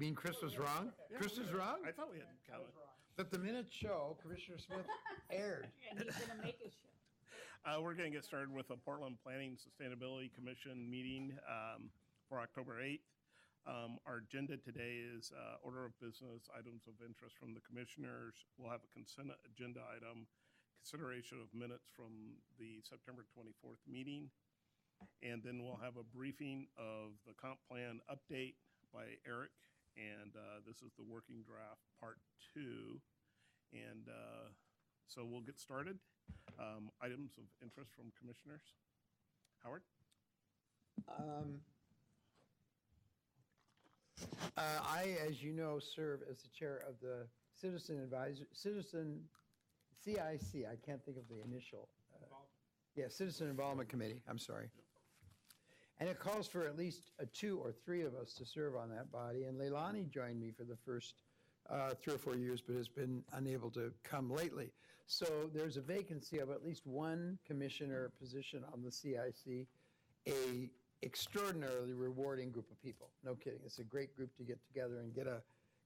mean Chris was wrong? Chris is wrong? I thought we had counted. But the minutes show Commissioner Smith erred. And he's gonna make us show. We're going to get started with a Portland Planning Sustainability Commission meeting for October 8th. Our agenda today is order of business, items of interest from the commissioners. We'll have a consent agenda item, consideration of minutes from the September 24th meeting. And then we'll have a briefing of the comp plan update by Eric. And this is the working draft part 2. And so we'll get started. Items of interest from commissioners. Howard? I, as you know, serve as the chair of the Citizen CIC. I can't think of the initial. Citizen Involvement Committee. I'm sorry. And it calls for at least 2 or 3 of us to serve on that body. And Leilani joined me for the first 3 or 4 years, but has been unable to come lately. So there's a vacancy of at least 1 commissioner position on the CIC, a extraordinarily rewarding group of people. No kidding. It's a great group to get together and get a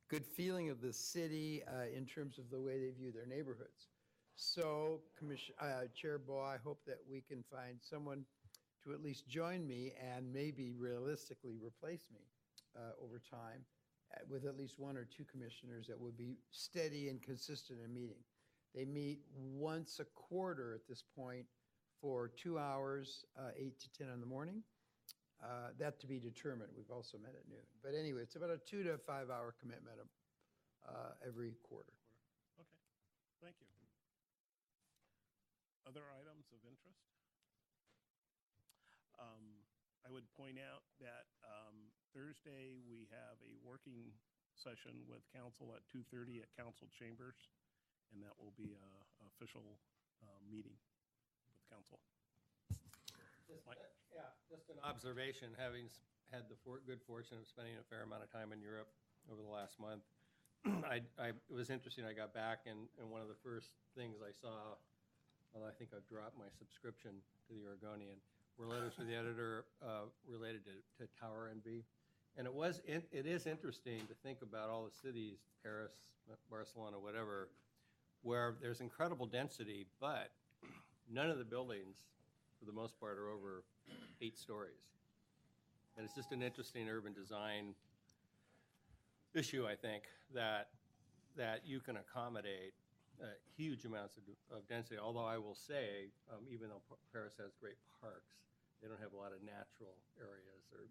good feeling of the city in terms of the way they view their neighborhoods. So, Chair Bowe, I hope that we can find someone to at least join me and maybe realistically replace me over time with at least 1 or 2 commissioners that would be steady and consistent in meeting. They meet once a quarter at this point for 2 hours, 8 to 10 in the morning. That to be determined. We've also met at noon. But anyway, it's about a 2 to 5 hour commitment every quarter. Okay, thank you. Other items of interest? I would point out that Thursday we have a working session with council at 2:30 at council chambers, and that will be an official meeting with council. Just an observation, having had the good fortune of spending a fair amount of time in Europe over the last month. It was interesting. I got back, and one of the first things I saw, well, I think I've dropped my subscription to the Oregonian, were letters for the editor related to Tower Envy. And it is interesting to think about all the cities, Paris, Barcelona, whatever, where there's incredible density, but none of the buildings, for the most part, are over 8 stories. And it's just an interesting urban design issue, I think, that you can accommodate huge amounts of density. Although I will say, even though Paris has great parks, they don't have a lot of natural areas or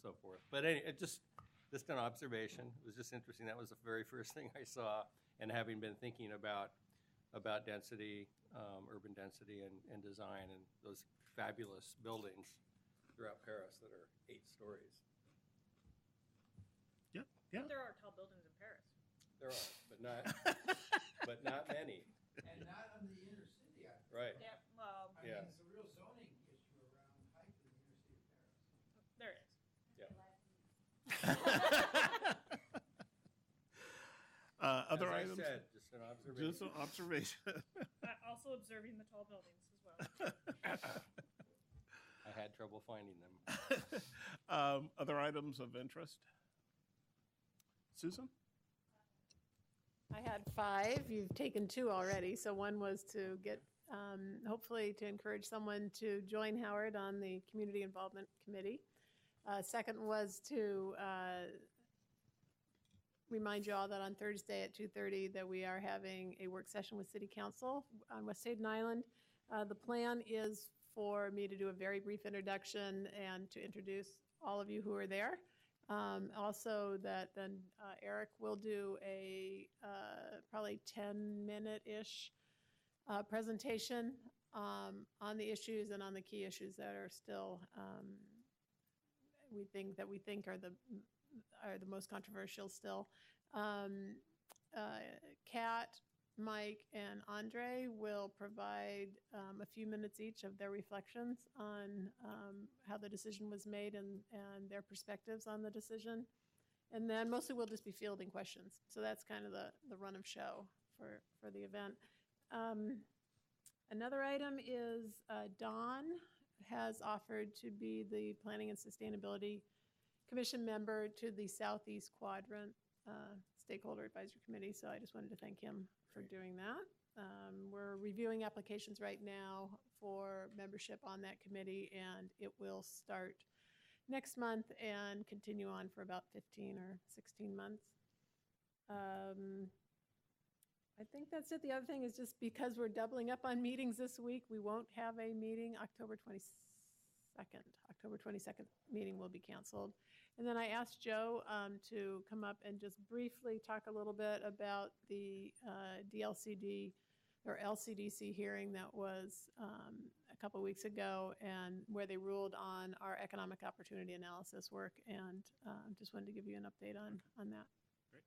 so forth. But anyway, just an observation. It was just interesting. That was the very first thing I saw, and having been thinking about density, urban density and design, and those fabulous buildings throughout Paris that are 8 stories. Yeah, yeah. There are tall buildings in Paris. There are, but not many. And not on the inner city. Right. Yeah, well, Yeah. It's a real zoning issue around height in the inner city of Paris. there is. Yeah. Other As items? I said, just an observation. Just an observation. Also observing the tall buildings as well. I had trouble finding them. Other items of interest? Susan? I had 5. You've taken 2 already. So one was to get, hopefully to encourage someone to join Howard on the Community Involvement Committee. Second was to remind you all that on Thursday at 2:30 that we are having a work session with City Council on West Staten Island. The plan is for me to do a very brief introduction and to introduce all of you who are there. Also that then Eric will do a probably 10-minute-ish presentation on the issues and on the key issues that are still we think are the most controversial still. Kat, Mike, and Andre will provide a few minutes each of their reflections on how the decision was made and their perspectives on the decision. And then mostly we'll just be fielding questions. So that's kind of the run of show for the event. Another item is Dawn has offered to be the Planning and Sustainability commission member to the Southeast Quadrant Stakeholder Advisory Committee, so I just wanted to thank him for doing that. We're reviewing applications right now for membership on that committee, and it will start next month and continue on for about 15 or 16 months. I think that's it. The other thing is just because we're doubling up on meetings this week, we won't have a meeting October 22nd. October 22nd meeting will be canceled. And then I asked Joe to come up and just briefly talk a little bit about the DLCD or LCDC hearing that was a couple weeks ago, and where they ruled on our economic opportunity analysis work, and just wanted to give you an update on that. Great.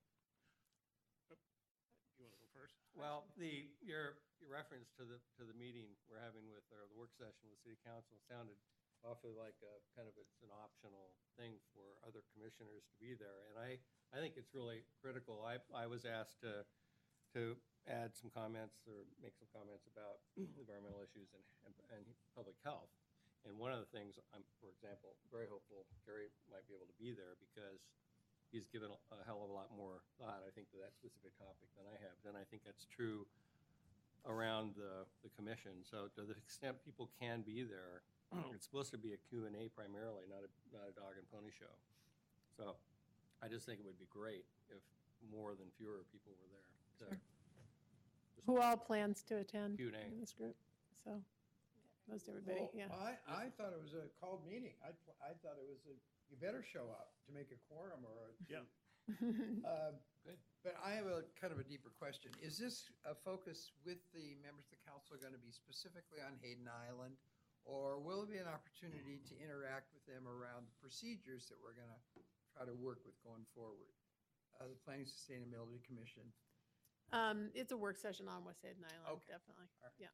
You want to go first? Well, your reference to the meeting we're having with, or the work session with City Council sounded awfully like a kind of it's an optional thing for other commissioners to be there, and I think it's really critical. I was asked to add some comments or make some comments about environmental issues and public health. And one of the things I'm, for example, very hopeful Gary might be able to be there because he's given a hell of a lot more thought, I think, to that specific topic than I have. And I think that's true around the commission. So to the extent people can be there, it's supposed to be a Q&A primarily, not a dog and pony show. So I just think it would be great if more than fewer people were there. Sure. Who all plans to attend Q&A. in this group? So most everybody, Well, yeah. I thought it was a called meeting. I thought it was you better show up to make a quorum or a. Yeah. Good. But I have a kind of a deeper question. Is this a focus with the members of the council going to be specifically on Hayden Island? Or will it be an opportunity to interact with them around the procedures that we're going to try to work with going forward? The Planning Sustainability Commission. It's a work session on West Hayden Island, Okay. definitely. All right. Yeah.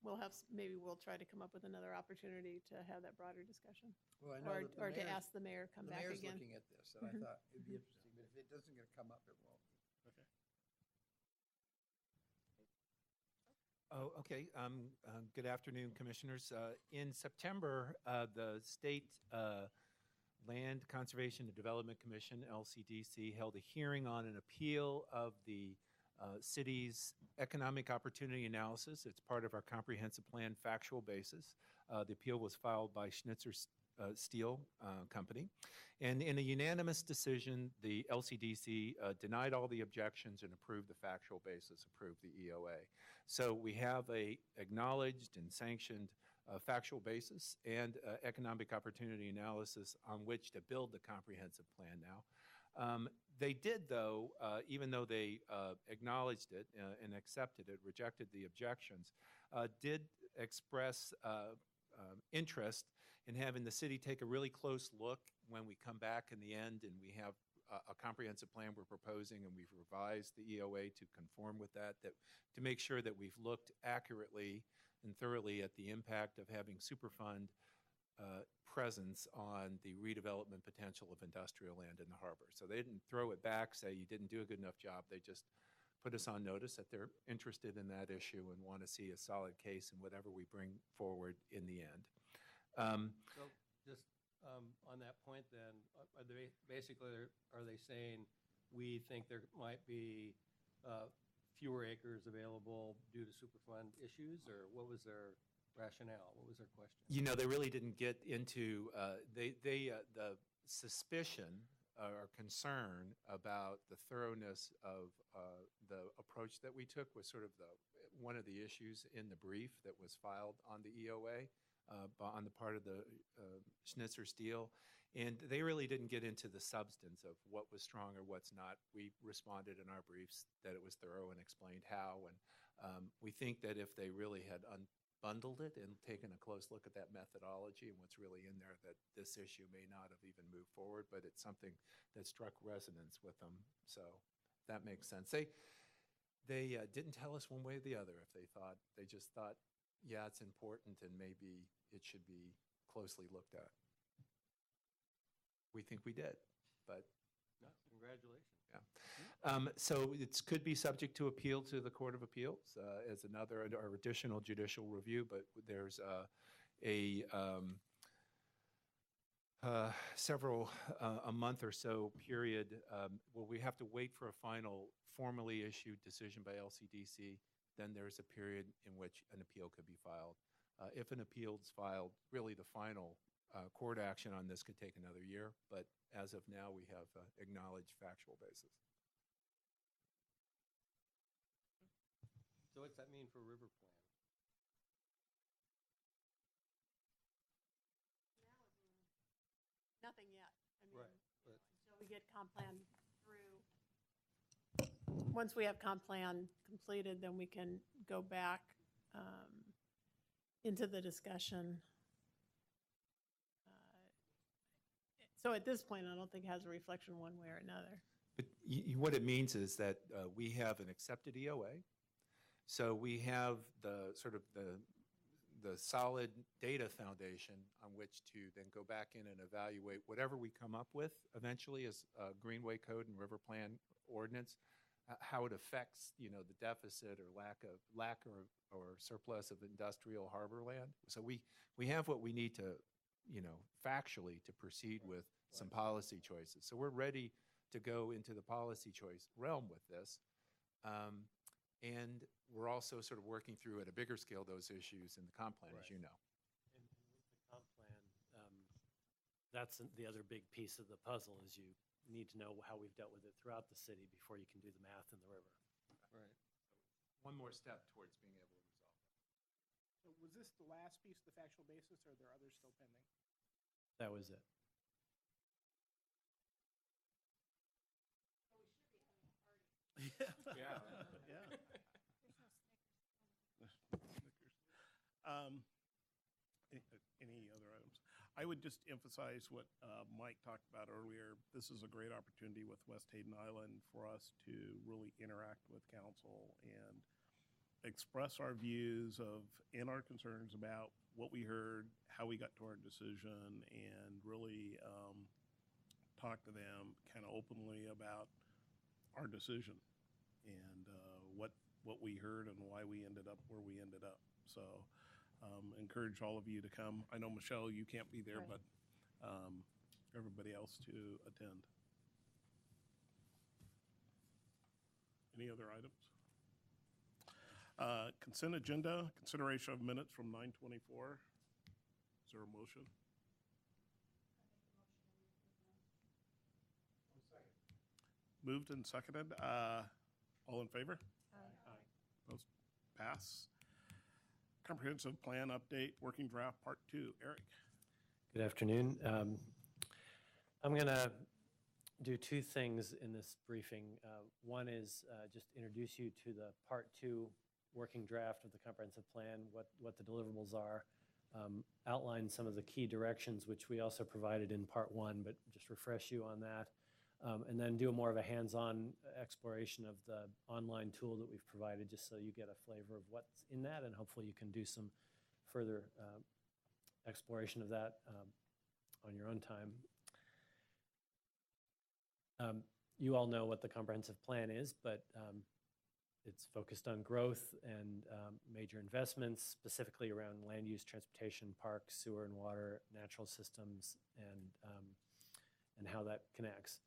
We'll have, maybe we'll try to come up with another opportunity to have that broader discussion. Well, I know that the Or to mayor's- ask the mayor come the back mayor's again. looking at this, and I thought it'd be interesting, but if it doesn't get come up, it won't. Okay. Oh, okay. Good afternoon, Commissioners. In September, the State Land Conservation and Development Commission, LCDC, held a hearing on an appeal of the city's economic opportunity analysis. It's part of our comprehensive plan factual basis. The appeal was filed by Schnitzer Steel Company. And in a unanimous decision, the LCDC denied all the objections and approved the factual basis, approved the EOA. So we have a acknowledged and sanctioned factual basis and economic opportunity analysis on which to build the comprehensive plan now. They did, though, even though they acknowledged it and accepted it, rejected the objections, did express interest in having the city take a really close look when we come back in the end and we have a comprehensive plan we're proposing, and we've revised the EOA to conform with that, to make sure that we've looked accurately and thoroughly at the impact of having Superfund presence on the redevelopment potential of industrial land in the harbor. So they didn't throw it back, say you didn't do a good enough job. They just put us on notice that they're interested in that issue and want to see a solid case in whatever we bring forward in the end. So just on that point then, are they saying we think there might be fewer acres available due to Superfund issues, or what was their rationale? What was their question? You know, they really didn't get into, the suspicion or concern about the thoroughness of the approach that we took was sort of one of the issues in the brief that was filed on the EOA on the part of the Schnitzer Steel. And they really didn't get into the substance of what was strong or what's not. We responded in our briefs that it was thorough and explained how. And we think that if they really had unbundled it and taken a close look at that methodology and what's really in there, that this issue may not have even moved forward, but it's something that struck resonance with them. So that makes sense. They didn't tell us one way or the other if they just thought, yeah, it's important and maybe it should be closely looked at. We think we did, but. No, congratulations. Yeah. So it could be subject to appeal to the Court of Appeals as another or additional judicial review, but there's a month or so period, well, we have to wait for a final formally issued decision by LCDC. Then there's a period in which an appeal could be filed. If an appeal is filed, really the final court action on this could take another year, but as of now, we have acknowledged factual basis. So what's that mean for River Plan? Nothing yet. I mean, Right, but- until we get comp plan through. Once we have comp plan completed, then we can go back into the discussion. So at this point, I don't think it has a reflection one way or another. But what it means is that we have an accepted EOA. So we have the sort of the solid data foundation on which to then go back in and evaluate whatever we come up with eventually as Greenway Code and River Plan ordinance, how it affects, you know, the deficit or lack or surplus of industrial harbor land. So we have what we need to, you know, factually to proceed with some policy choices. So we're ready to go into the policy choice realm with this. And we're also sort of working through at a bigger scale those issues in the comp plan, as you know. And with the comp plan, that's the other big piece of the puzzle is you need to know how we've dealt with it throughout the city before you can do the math in the river. Right. One more step towards being able to resolve that. So was this the last piece, the factual basis, or are there others still pending? That was it. Yeah. Yeah. Yeah. Any other items? I would just emphasize what Mike talked about earlier. This is a great opportunity with West Hayden Island for us to really interact with council and express our views and our concerns about what we heard, how we got to our decision, and really talk to them kind of openly about our decision and what we heard and why we ended up where we ended up. So encourage all of you to come. I know, Michelle, you can't be there, Right. but everybody else to attend. Any other items? Consent agenda, consideration of minutes from 9:24. Is there a motion? Moved and seconded. All in favor? Those pass. Comprehensive plan update, working draft part 2. Eric? Good afternoon. I'm going to do two things in this briefing. One is just introduce you to the Part 2 working draft of the comprehensive plan, what the deliverables are, outline some of the key directions, which we also provided in Part 1, but just refresh you on that, and then do more of a hands-on exploration of the online tool that we've provided, just so you get a flavor of what's in that, and hopefully you can do some further exploration of that on your own time. You all know what the comprehensive plan is, but it's focused on growth and major investments, specifically around land use, transportation, parks, sewer and water, natural systems, and how that connects.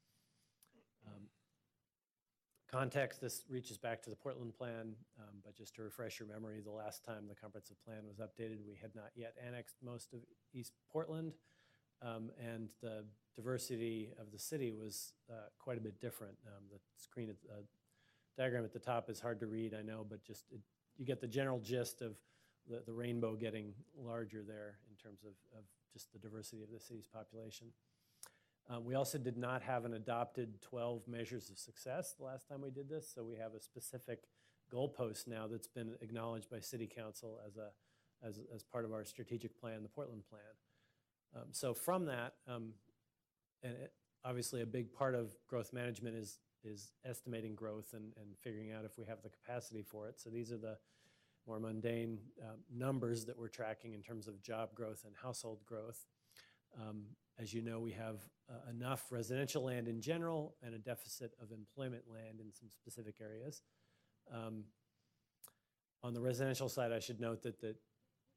Context, this reaches back to the Portland plan, but just to refresh your memory, the last time the comprehensive plan was updated, we had not yet annexed most of East Portland, and the diversity of the city was quite a bit different. The screen, diagram at the top is hard to read, I know, but just you get the general gist of the rainbow getting larger there in terms of just the diversity of the city's population. We also did not have an adopted 12 measures of success the last time we did this, so we have a specific goalpost now that's been acknowledged by City Council as part of our strategic plan, the Portland plan. So from that, obviously a big part of growth management is estimating growth and figuring out if we have the capacity for it. So these are the more mundane numbers that we're tracking in terms of job growth and household growth. As you know, we have enough residential land in general and a deficit of employment land in some specific areas. On the residential side, I should note that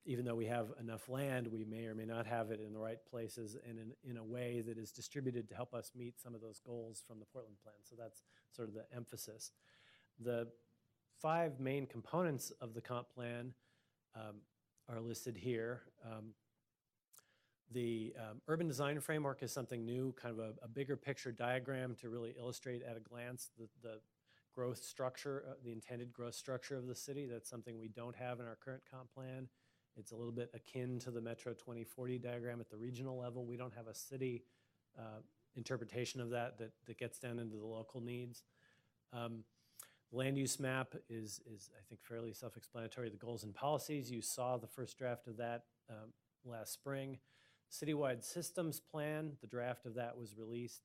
even though we have enough land, we may or may not have it in the right places and in a way that is distributed to help us meet some of those goals from the Portland plan. So that's sort of the emphasis. The 5 main components of the comp plan are listed here. The urban design framework is something new, kind of a bigger picture diagram to really illustrate at a glance the growth structure, the intended growth structure of the city. That's something we don't have in our current comp plan. It's a little bit akin to the Metro 2040 diagram at the regional level. We don't have a city interpretation of that gets down into the local needs. Land use map is I think, fairly self-explanatory. The goals and policies, you saw the first draft of that last spring. Citywide systems plan, the draft of that was released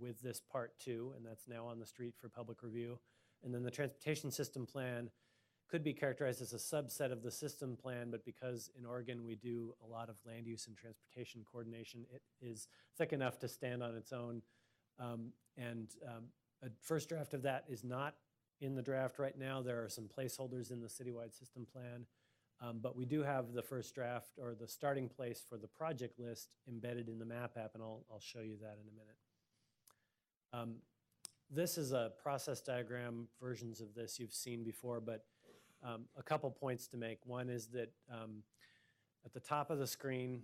with this part 2, and that's now on the street for public review. And then the transportation system plan could be characterized as a subset of the system plan, but because in Oregon we do a lot of land use and transportation coordination, it is thick enough to stand on its own. A first draft of that is not in the draft right now. There are some placeholders in the citywide system plan, but we do have the first draft, or the starting place for the project list, embedded in the map app, and I'll show you that in a minute. This is a process diagram. Versions of this you've seen before, but a couple points to make. One is that at the top of the screen,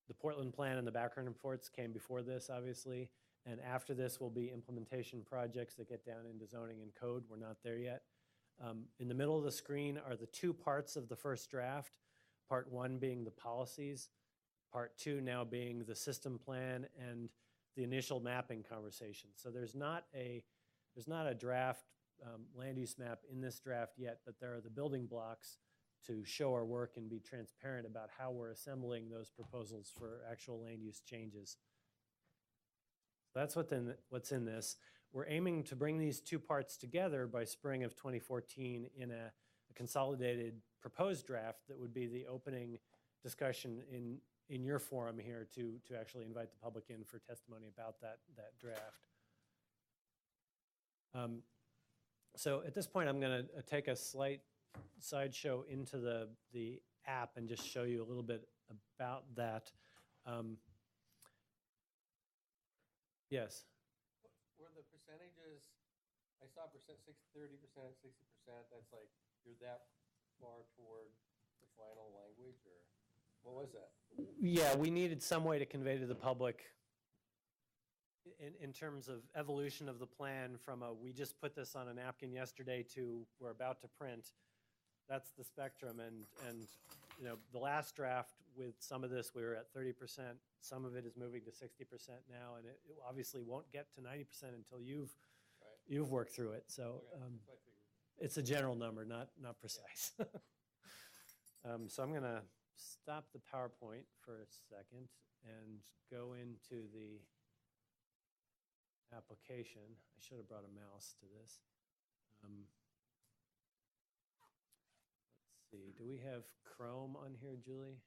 the Portland plan and the background reports came before this, obviously, and after this will be implementation projects that get down into zoning and code. We're not there yet. In the middle of the screen are the 2 parts of the first draft, part 1 being the policies, part 2 now being the system plan and the initial mapping conversation. So there's not a draft land use map in this draft yet, but there are the building blocks to show our work and be transparent about how we're assembling those proposals for actual land use changes. So that's what's in this. We're aiming to bring these 2 parts together by spring of 2014 in a consolidated proposed draft that would be the opening discussion in your forum here to actually invite the public in for testimony about that draft. So at this point, I'm going to take a slight sideshow into the app and just show you a little bit about that. Yes. Were the percentages, I saw 30%, 60%, that's like, you're that far toward the final language, or what was that? Yeah, we needed some way to convey to the public in terms of evolution of the plan from we just put this on a napkin yesterday to we're about to print. That's the spectrum, and the last draft with some of this we were at 30%. Some of it is moving to 60% now, and it obviously won't get to 90% until you've worked through it. So it's a general number, not precise. So I'm going to stop the PowerPoint for a second and go into the application. I should have brought a mouse to this. Let's see, do we have Chrome on here, Julie?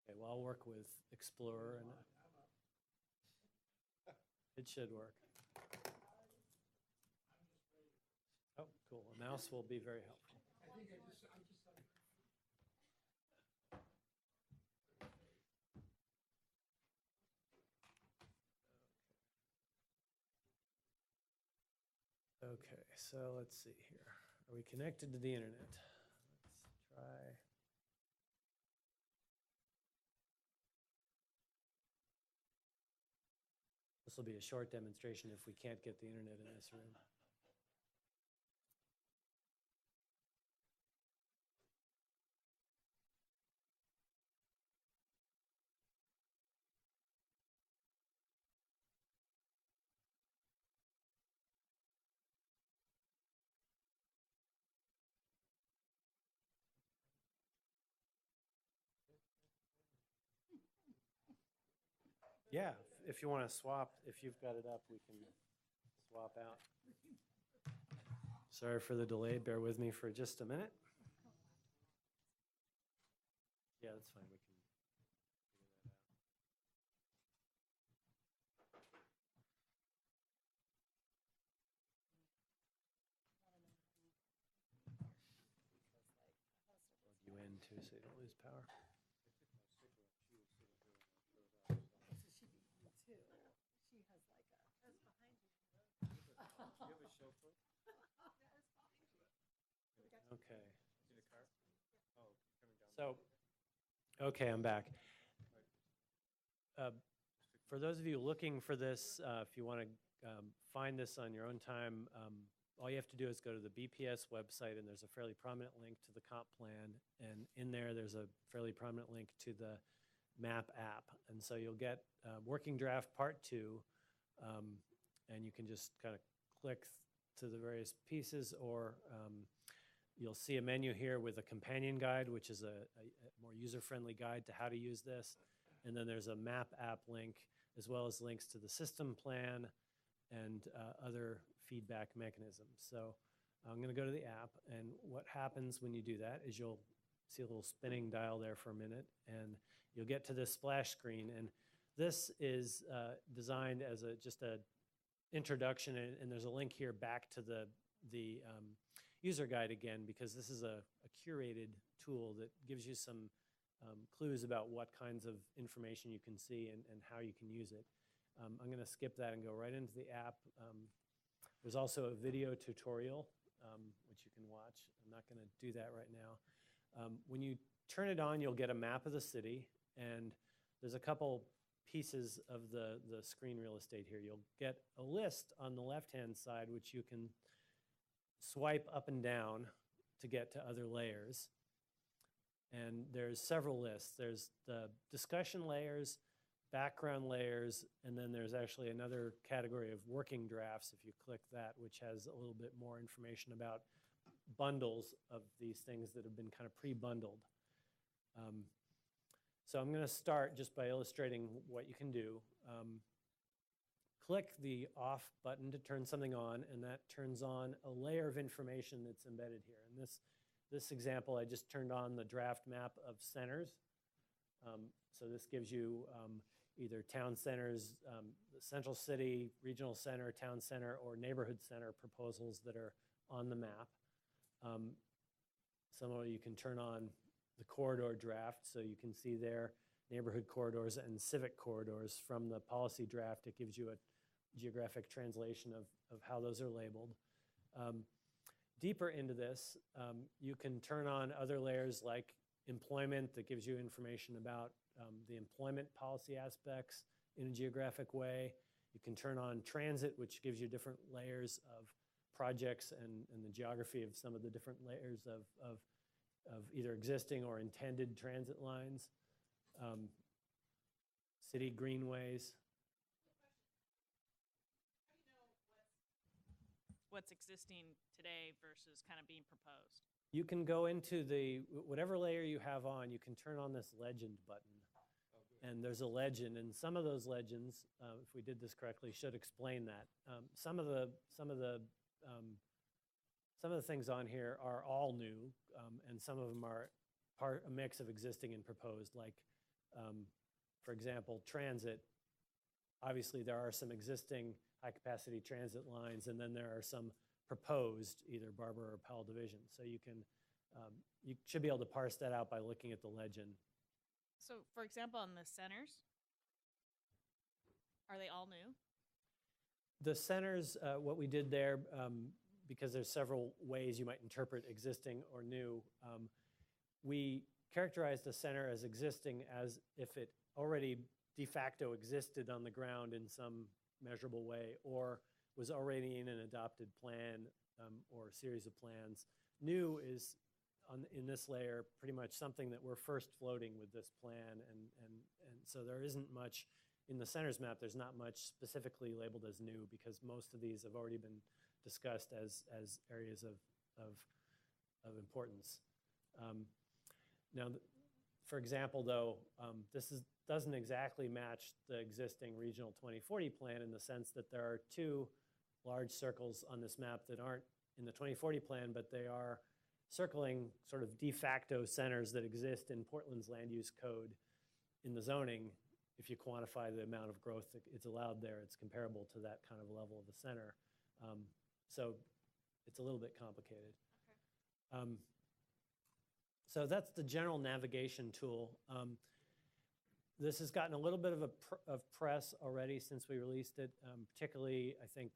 Okay, well, I'll work with Explorer, and it should work. Oh, cool. A mouse will be very helpful. Okay, so let's see here. Are we connected to the internet? Let's try. This will be a short demonstration if we can't get the internet in this room. Yeah, if you want to swap, if you've got it up, we can swap out. Sorry for the delay. Bear with me for just a minute. Yeah, that's fine. We can figure that out. too, so you don't lose power. Okay. So, okay, I'm back. For those of you looking for this, if you want to find this on your own time, all you have to do is go to the BPS website, and there's a fairly prominent link to the comp plan, and in there's a fairly prominent link to the map app. And so you'll get working draft part 2, and you can just kind of click to the various pieces, or you'll see a menu here with a companion guide, which is a more user-friendly guide to how to use this. And then there's a map app link, as well as links to the system plan and other feedback mechanisms. So I'm going to go to the app, and what happens when you do that is you'll see a little spinning dial there for a minute, and you'll get to this splash screen. And this is designed as just a introduction, and there's a link here back to the user guide again, because this is a curated tool that gives you some clues about what kinds of information you can see and how you can use it. I'm going to skip that and go right into the app. There's also a video tutorial, which you can watch. I'm not going to do that right now. When you turn it on, you'll get a map of the city, and there's a couple pieces of the screen real estate here. You'll get a list on the left-hand side, which you can swipe up and down to get to other layers. And there's several lists. There's the discussion layers, background layers, and then there's actually another category of working drafts, if you click that, which has a little bit more information about bundles of these things that have been kind of pre-bundled. So I'm going to start just by illustrating what you can do. Click the off button to turn something on, and that turns on a layer of information that's embedded here. In this example, I just turned on the draft map of centers. So this gives you either town centers, the central city, regional center, town center, or neighborhood center proposals that are on the map. Similarly, you can turn on the corridor draft, so you can see there neighborhood corridors and civic corridors. From the policy draft, it gives you a geographic translation of how those are labeled. Deeper into this, you can turn on other layers like employment, that gives you information about the employment policy aspects in a geographic way. You can turn on transit, which gives you different layers of projects and the geography of some of the different layers of either existing or intended transit lines. City greenways. What's existing today versus kind of being proposed? You can go into whatever layer you have on, you can turn on this legend button. And there's a legend, and some of those legends, if we did this correctly, should explain that. Some of the things on here are all new, and some of them are a mix of existing and proposed. Like, for example, transit. Obviously, there are some existing high-capacity transit lines, and then there are some proposed, either Barber or Powell Division. So you should be able to parse that out by looking at the legend. So, for example, on the centers, are they all new? The centers, what we did there, because there's several ways you might interpret existing or new, we characterized the center as existing as if it already de facto existed on the ground in some measurable way, or was already in an adopted plan or a series of plans. New is, in this layer, pretty much something that we're first floating with this plan, and so there isn't much, in the centers map, there's not much specifically labeled as new, because most of these have already been discussed as areas of importance. Now, for example, though, this doesn't exactly match the existing Regional 2040 plan, in the sense that there are two large circles on this map that aren't in the 2040 plan, but they are circling sort of de facto centers that exist in Portland's land use code in the zoning. If you quantify the amount of growth that is allowed there, it's comparable to that kind of level of the center. So it's a little bit complicated. Okay. So that's the general navigation tool. This has gotten a little bit of press already since we released it, particularly I think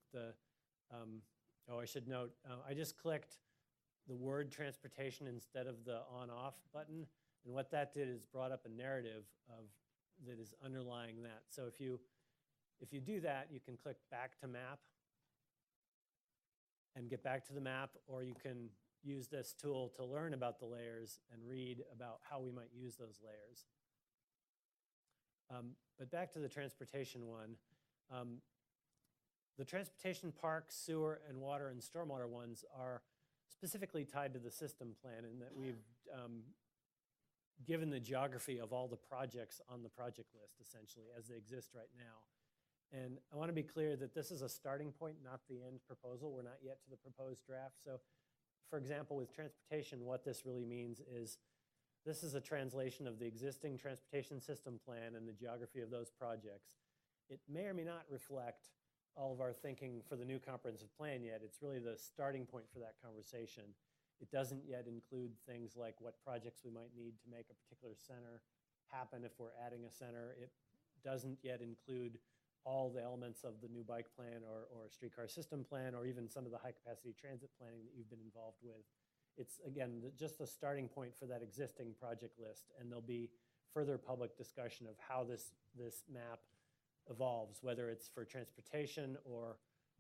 I should note, I just clicked the word transportation instead of the on-off button, and what that did is brought up a narrative that is underlying that. So if you do that, you can click back to map and get back to the map, or you can use this tool to learn about the layers and read about how we might use those layers. But back to the transportation one. The transportation, park, sewer, and water and stormwater ones are specifically tied to the system plan in that we've given the geography of all the projects on the project list, essentially, as they exist right now. And I want to be clear that this is a starting point, not the end proposal. We're not yet to the proposed draft. So, for example, with transportation, what this really means is this is a translation of the existing transportation system plan and the geography of those projects. It may or may not reflect all of our thinking for the new comprehensive plan yet. It's really the starting point for that conversation. It doesn't yet include things like what projects we might need to make a particular center happen if we're adding a center. It doesn't yet include all the elements of the new bike plan or streetcar system plan, or even some of the high-capacity transit planning that you've been involved with. It's, again, just the starting point for that existing project list, and there'll be further public discussion of how this map evolves, whether it's for transportation or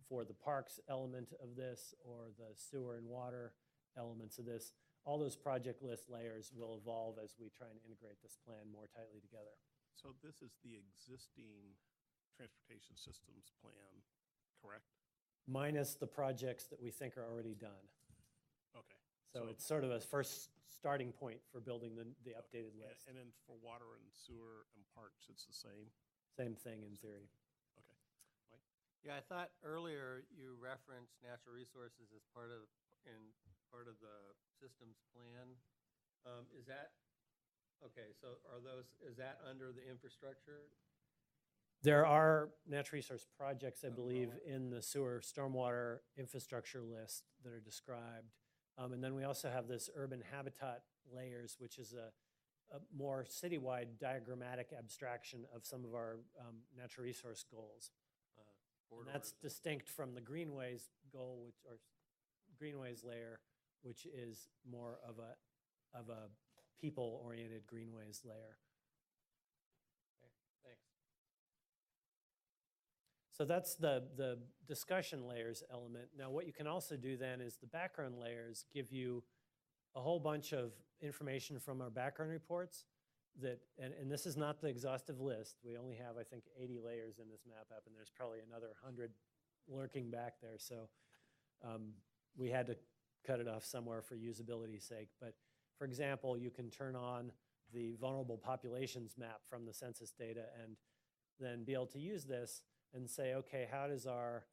for the parks element of this or the sewer and water elements of this. All those project list layers will evolve as we try and integrate this plan more tightly together. So this is the existing transportation systems plan, correct? Minus the projects that we think are already done. Okay. So it's sort of a first starting point for building the updated list. And then for water and sewer and parks, it's the same? Same thing in theory. Okay. Mike? Yeah, I thought earlier you referenced natural resources as part of the systems plan. Is that, okay, so is that under the infrastructure? There are natural resource projects, I believe, in the sewer stormwater infrastructure list that are described. And then we also have this urban habitat layers, which is a more citywide diagrammatic abstraction of some of our natural resource goals. And that's distinct from the greenways goal, or greenways layer, which is more of a people-oriented greenways layer. Okay, thanks. So that's the discussion layers element. Now, what you can also do then is the background layers give you a whole bunch of information from our background reports that, and this is not the exhaustive list. We only have, I think, 80 layers in this map app, and there's probably another 100 lurking back there. So we had to cut it off somewhere for usability's sake. But for example, you can turn on the vulnerable populations map from the census data and then be able to use this and say, okay, how does our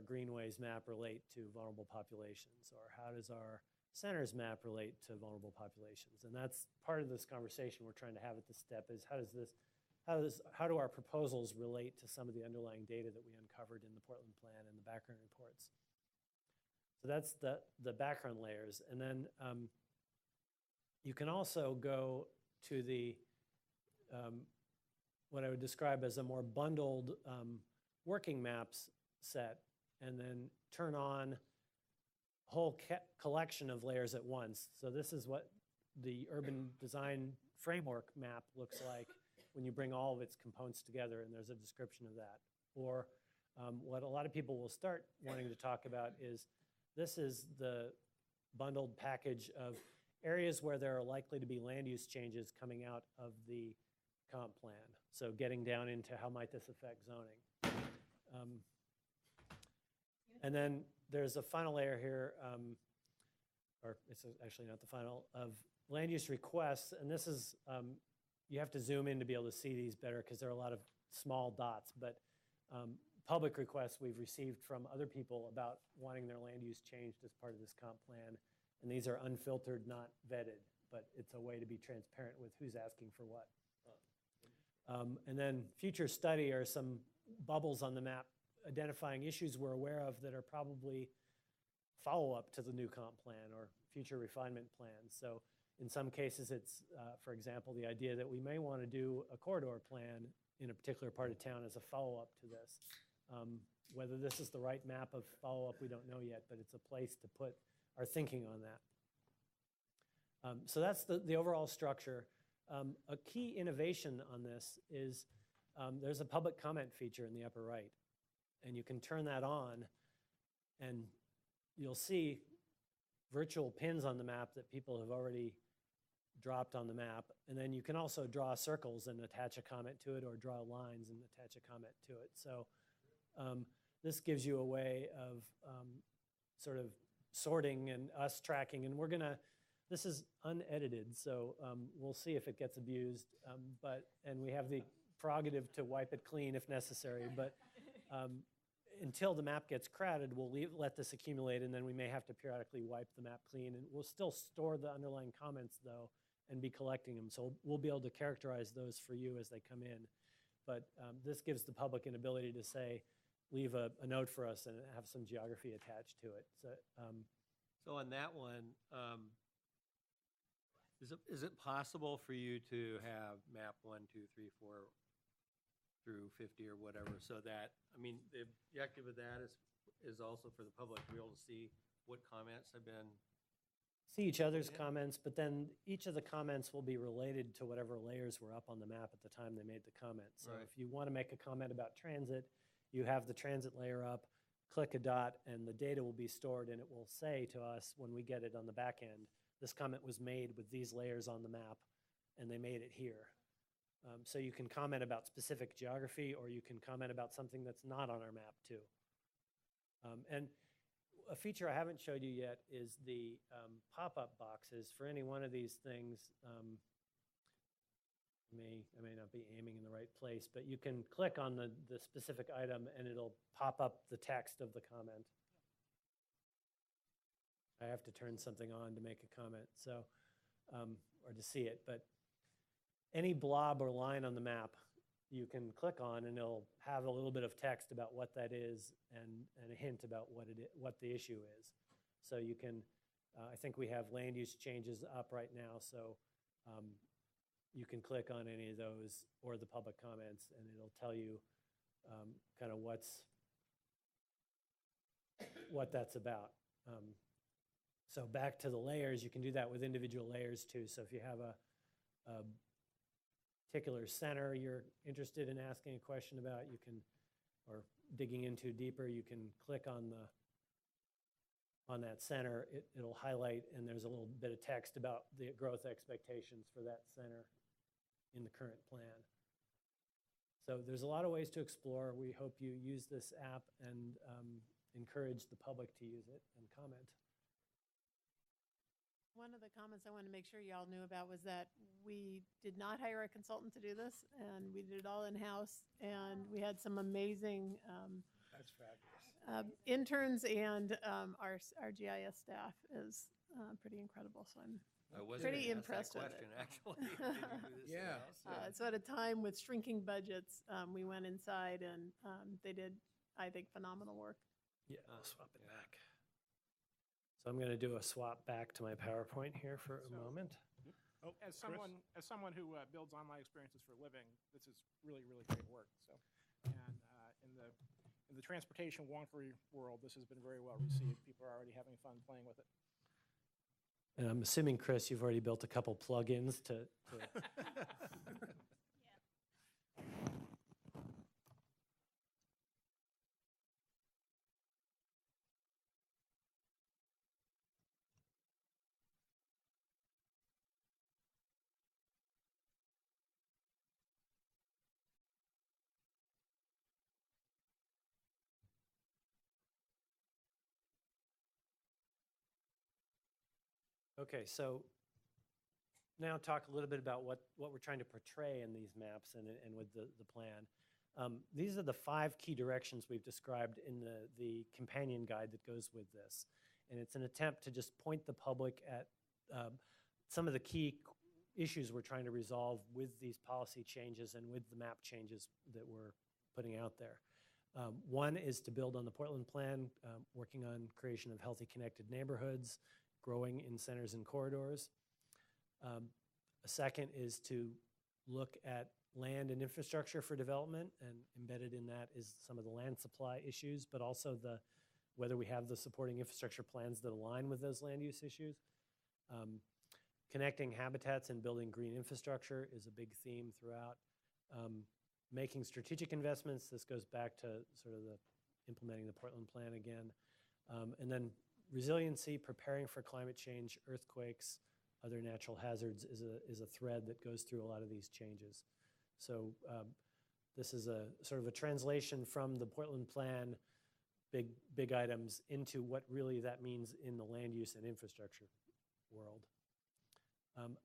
greenways map relate to vulnerable populations? Or how does our centers map relate to vulnerable populations? And that's part of this conversation we're trying to have at this step is how do our proposals relate to some of the underlying data that we uncovered in the Portland plan and the background reports? So that's the background layers. And then you can also go to the what I would describe as a more bundled working maps set, and then turn on a whole collection of layers at once. So this is what the urban design framework map looks like when you bring all of its components together, and there's a description of that. Or what a lot of people will start wanting to talk about is this is the bundled package of areas where there are likely to be land use changes coming out of the comp plan. So getting down into how might this affect zoning. And then there's a final layer here, or it's actually not the final, of land use requests. And this is, you have to zoom in to be able to see these better because there are a lot of small dots. But public requests we've received from other people about wanting their land use changed as part of this comp plan. And these are unfiltered, not vetted, but it's a way to be transparent with who's asking for what. And then future study are some bubbles on the map identifying issues we're aware of that are probably follow-up to the new comp plan or future refinement plans. So In some cases, it's, for example, the idea that we may want to do a corridor plan in a particular part of town as a follow-up to this. Whether this is the right map of follow-up, we don't know yet, but it's a place to put our thinking on that. So that's the overall structure. A key innovation on this is there's a public comment feature in the upper right, and you can turn that on, and you'll see virtual pins on the map that people have already dropped on the map, and then you can also draw circles and attach a comment to it, or draw lines and attach a comment to it. So this gives you a way of sort of sorting and us tracking, and this is unedited, so we'll see if it gets abused, and we have the prerogative to wipe it clean if necessary, but until the map gets crowded, we'll let this accumulate, and then we may have to periodically wipe the map clean, and we'll still store the underlying comments, though, and be collecting them, so we'll be able to characterize those for you as they come in. But this gives the public an ability to say, leave a note for us and have some geography attached to it. So on that one, is it possible for you to have map 1, 2, 3, 4 through 50 or whatever, so that, I mean, the objective of that is also for the public to be able to see what comments have been. See each other's comments, but then each of the comments will be related to whatever layers were up on the map at the time they made the comment. So Right. if you want to make a comment about transit, you have the transit layer up, click a dot, and the data will be stored, and it will say to us when we get it on the back end, this comment was made with these layers on the map, and they made it here. So you can comment about specific geography, or you can comment about something that's not on our map too. And a feature I haven't showed you yet is the pop-up boxes for any one of these things. I may not be aiming in the right place, but you can click on the specific item and it'll pop up the text of the comment. I have to turn something on to make a comment, so, or to see it, but any blob or line on the map you can click on and it'll have a little bit of text about what that is and a hint about what the issue is. So you can, I think we have land use changes up right now, so you can click on any of those or the public comments and it'll tell you kind of what that's about. So back to the layers, you can do that with individual layers too. So if you have a particular center you're interested in asking a question about, you can, or digging into deeper, you can click on that center. It'll highlight, and there's a little bit of text about the growth expectations for that center in the current plan. So there's a lot of ways to explore. We hope you use this app and encourage the public to use it and comment. One of the comments I wanted to make sure y'all knew about was that we did not hire a consultant to do this, and we did it all in-house, and we had some amazing That's fabulous. interns, and our GIS staff is pretty incredible, so I'm I was pretty gonna ask that impressed with question, it. actually. Did you do this Yeah. in-house? so at a time with shrinking budgets, we went inside, and they did, I think, phenomenal work. Yeah, I'll swap it back. So I'm going to do a swap back to my PowerPoint here for a moment. Oh, As Chris? someone who builds online experiences for a living, this is really, really great work. So, and in the transportation walkthrough world, this has been very well received. People are already having fun playing with it. And I'm assuming, Chris, you've already built a couple plugins to Okay, so now talk a little bit about what we're trying to portray in these maps and with the plan. These are the 5 key directions we've described in the companion guide that goes with this. And it's an attempt to just point the public at some of the key issues we're trying to resolve with these policy changes and with the map changes that we're putting out there. One is to build on the Portland plan, working on creation of healthy, connected neighborhoods, growing in centers and corridors. A second is to look at land and infrastructure for development, and embedded in that is some of the land supply issues, but also whether we have the supporting infrastructure plans that align with those land use issues. Connecting habitats and building green infrastructure is a big theme throughout. Making strategic investments, this goes back to sort of implementing the Portland plan again. And then resiliency, preparing for climate change, earthquakes, other natural hazards is a thread that goes through a lot of these changes. So this is a sort of a translation from the Portland plan, big items, into what really that means in the land use and infrastructure world.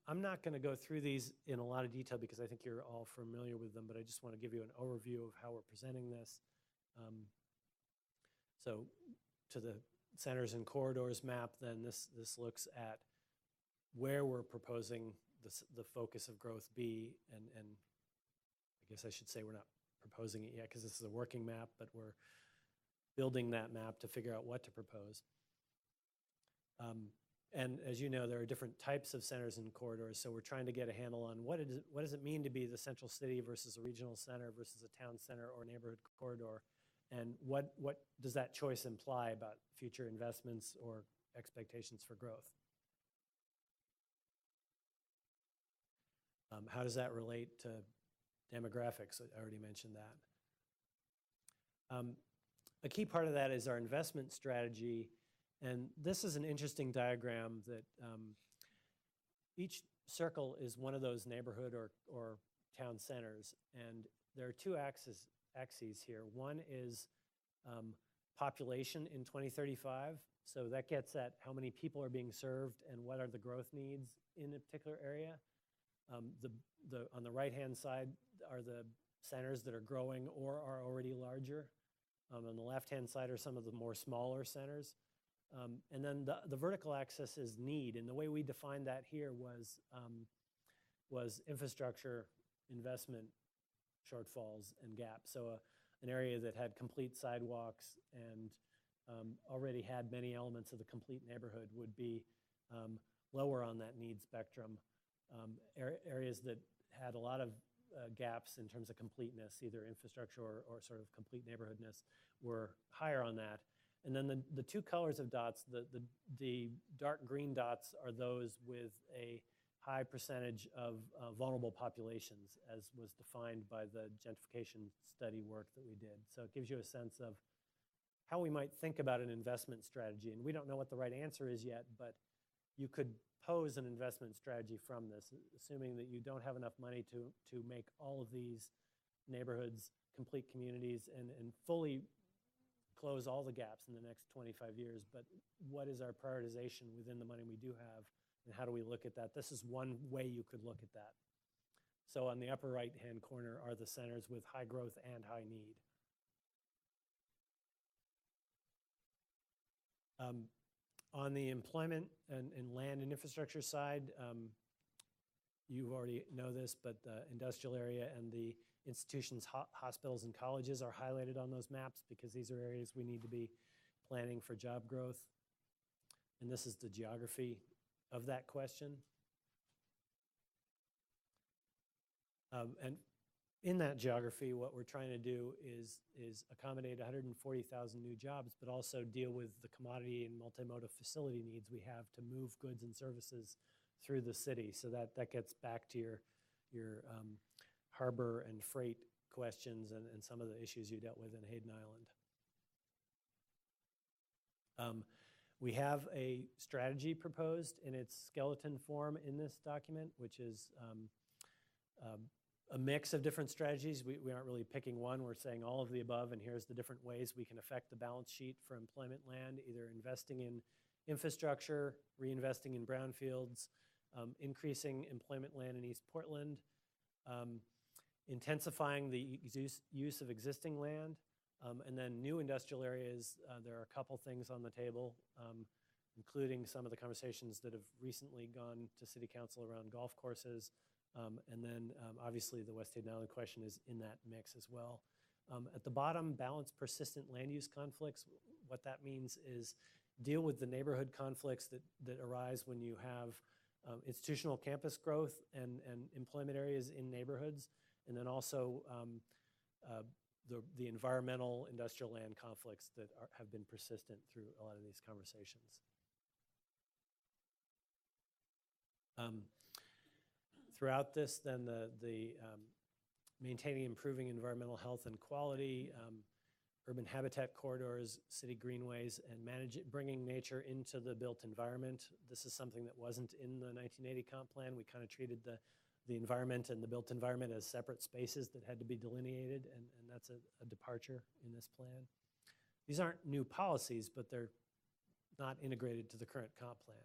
I'm not going to go through these in a lot of detail because I think you're all familiar with them, but I just want to give you an overview of how we're presenting this. So to the centers and corridors map, then this looks at where we're proposing the focus of growth be, and I guess I should say we're not proposing it yet because this is a working map, but we're building that map to figure out what to propose. And as you know, there are different types of centers and corridors, so we're trying to get a handle on what does it mean to be the central city versus a regional center versus a town center or neighborhood corridor, and what does that choice imply about future investments or expectations for growth? How does that relate to demographics? I already mentioned that. A key part of that is our investment strategy. And this is an interesting diagram that each circle is one of those neighborhood or town centers. And there are two axes here. One is population in 2035. So that gets at how many people are being served and what are the growth needs in a particular area. On the right-hand side are the centers that are growing or are already larger. On the left-hand side are some of the more smaller centers. And then the vertical axis is need, and the way we defined that here was infrastructure investment shortfalls and gaps. So an area that had complete sidewalks and already had many elements of the complete neighborhood would be lower on that need spectrum. Areas that had a lot of gaps in terms of completeness, either infrastructure or sort of complete neighborhoodness, were higher on that. And then the two colors of dots, the dark green dots are those with a high percentage of vulnerable populations, as was defined by the gentrification study work that we did. So it gives you a sense of how we might think about an investment strategy. And we don't know what the right answer is yet, but you could pose an investment strategy from this, assuming that you don't have enough money to make all of these neighborhoods complete communities and fully close all the gaps in the next 25 years, but what is our prioritization within the money we do have, and how do we look at that? This is one way you could look at that. So on the upper right-hand corner are the centers with high growth and high need. On the employment and land and infrastructure side, you already know this, but the industrial area and the institutions, hospitals, and colleges are highlighted on those maps because these are areas we need to be planning for job growth. And this is the geography of that question. And in that geography, what we're trying to do is accommodate 140,000 new jobs, but also deal with the commodity and multimodal facility needs we have to move goods and services through the city. So that gets back to your harbor and freight questions and some of the issues you dealt with in Hayden Island. We have a strategy proposed in its skeleton form in this document, which is a mix of different strategies. We aren't really picking one. We're saying all of the above, and here's the different ways we can affect the balance sheet for employment land, either investing in infrastructure, reinvesting in brownfields, increasing employment land in East Portland, intensifying the use of existing land, and then new industrial areas. There are a couple things on the table, including some of the conversations that have recently gone to City Council around golf courses. And then obviously the West Hayden Island question is in that mix as well. At the bottom, balance persistent land use conflicts. What that means is deal with the neighborhood conflicts that arise when you have institutional campus growth and employment areas in neighborhoods, and then also the environmental industrial land conflicts that have been persistent through a lot of these conversations. Throughout this, then the maintaining, improving environmental health and quality, urban habitat corridors, city greenways, and bringing nature into the built environment. This is something that wasn't in the 1980 comp plan. We kind of treated the environment and the built environment as separate spaces that had to be delineated, and that's a departure in this plan. These aren't new policies, but they're not integrated to the current comp plan.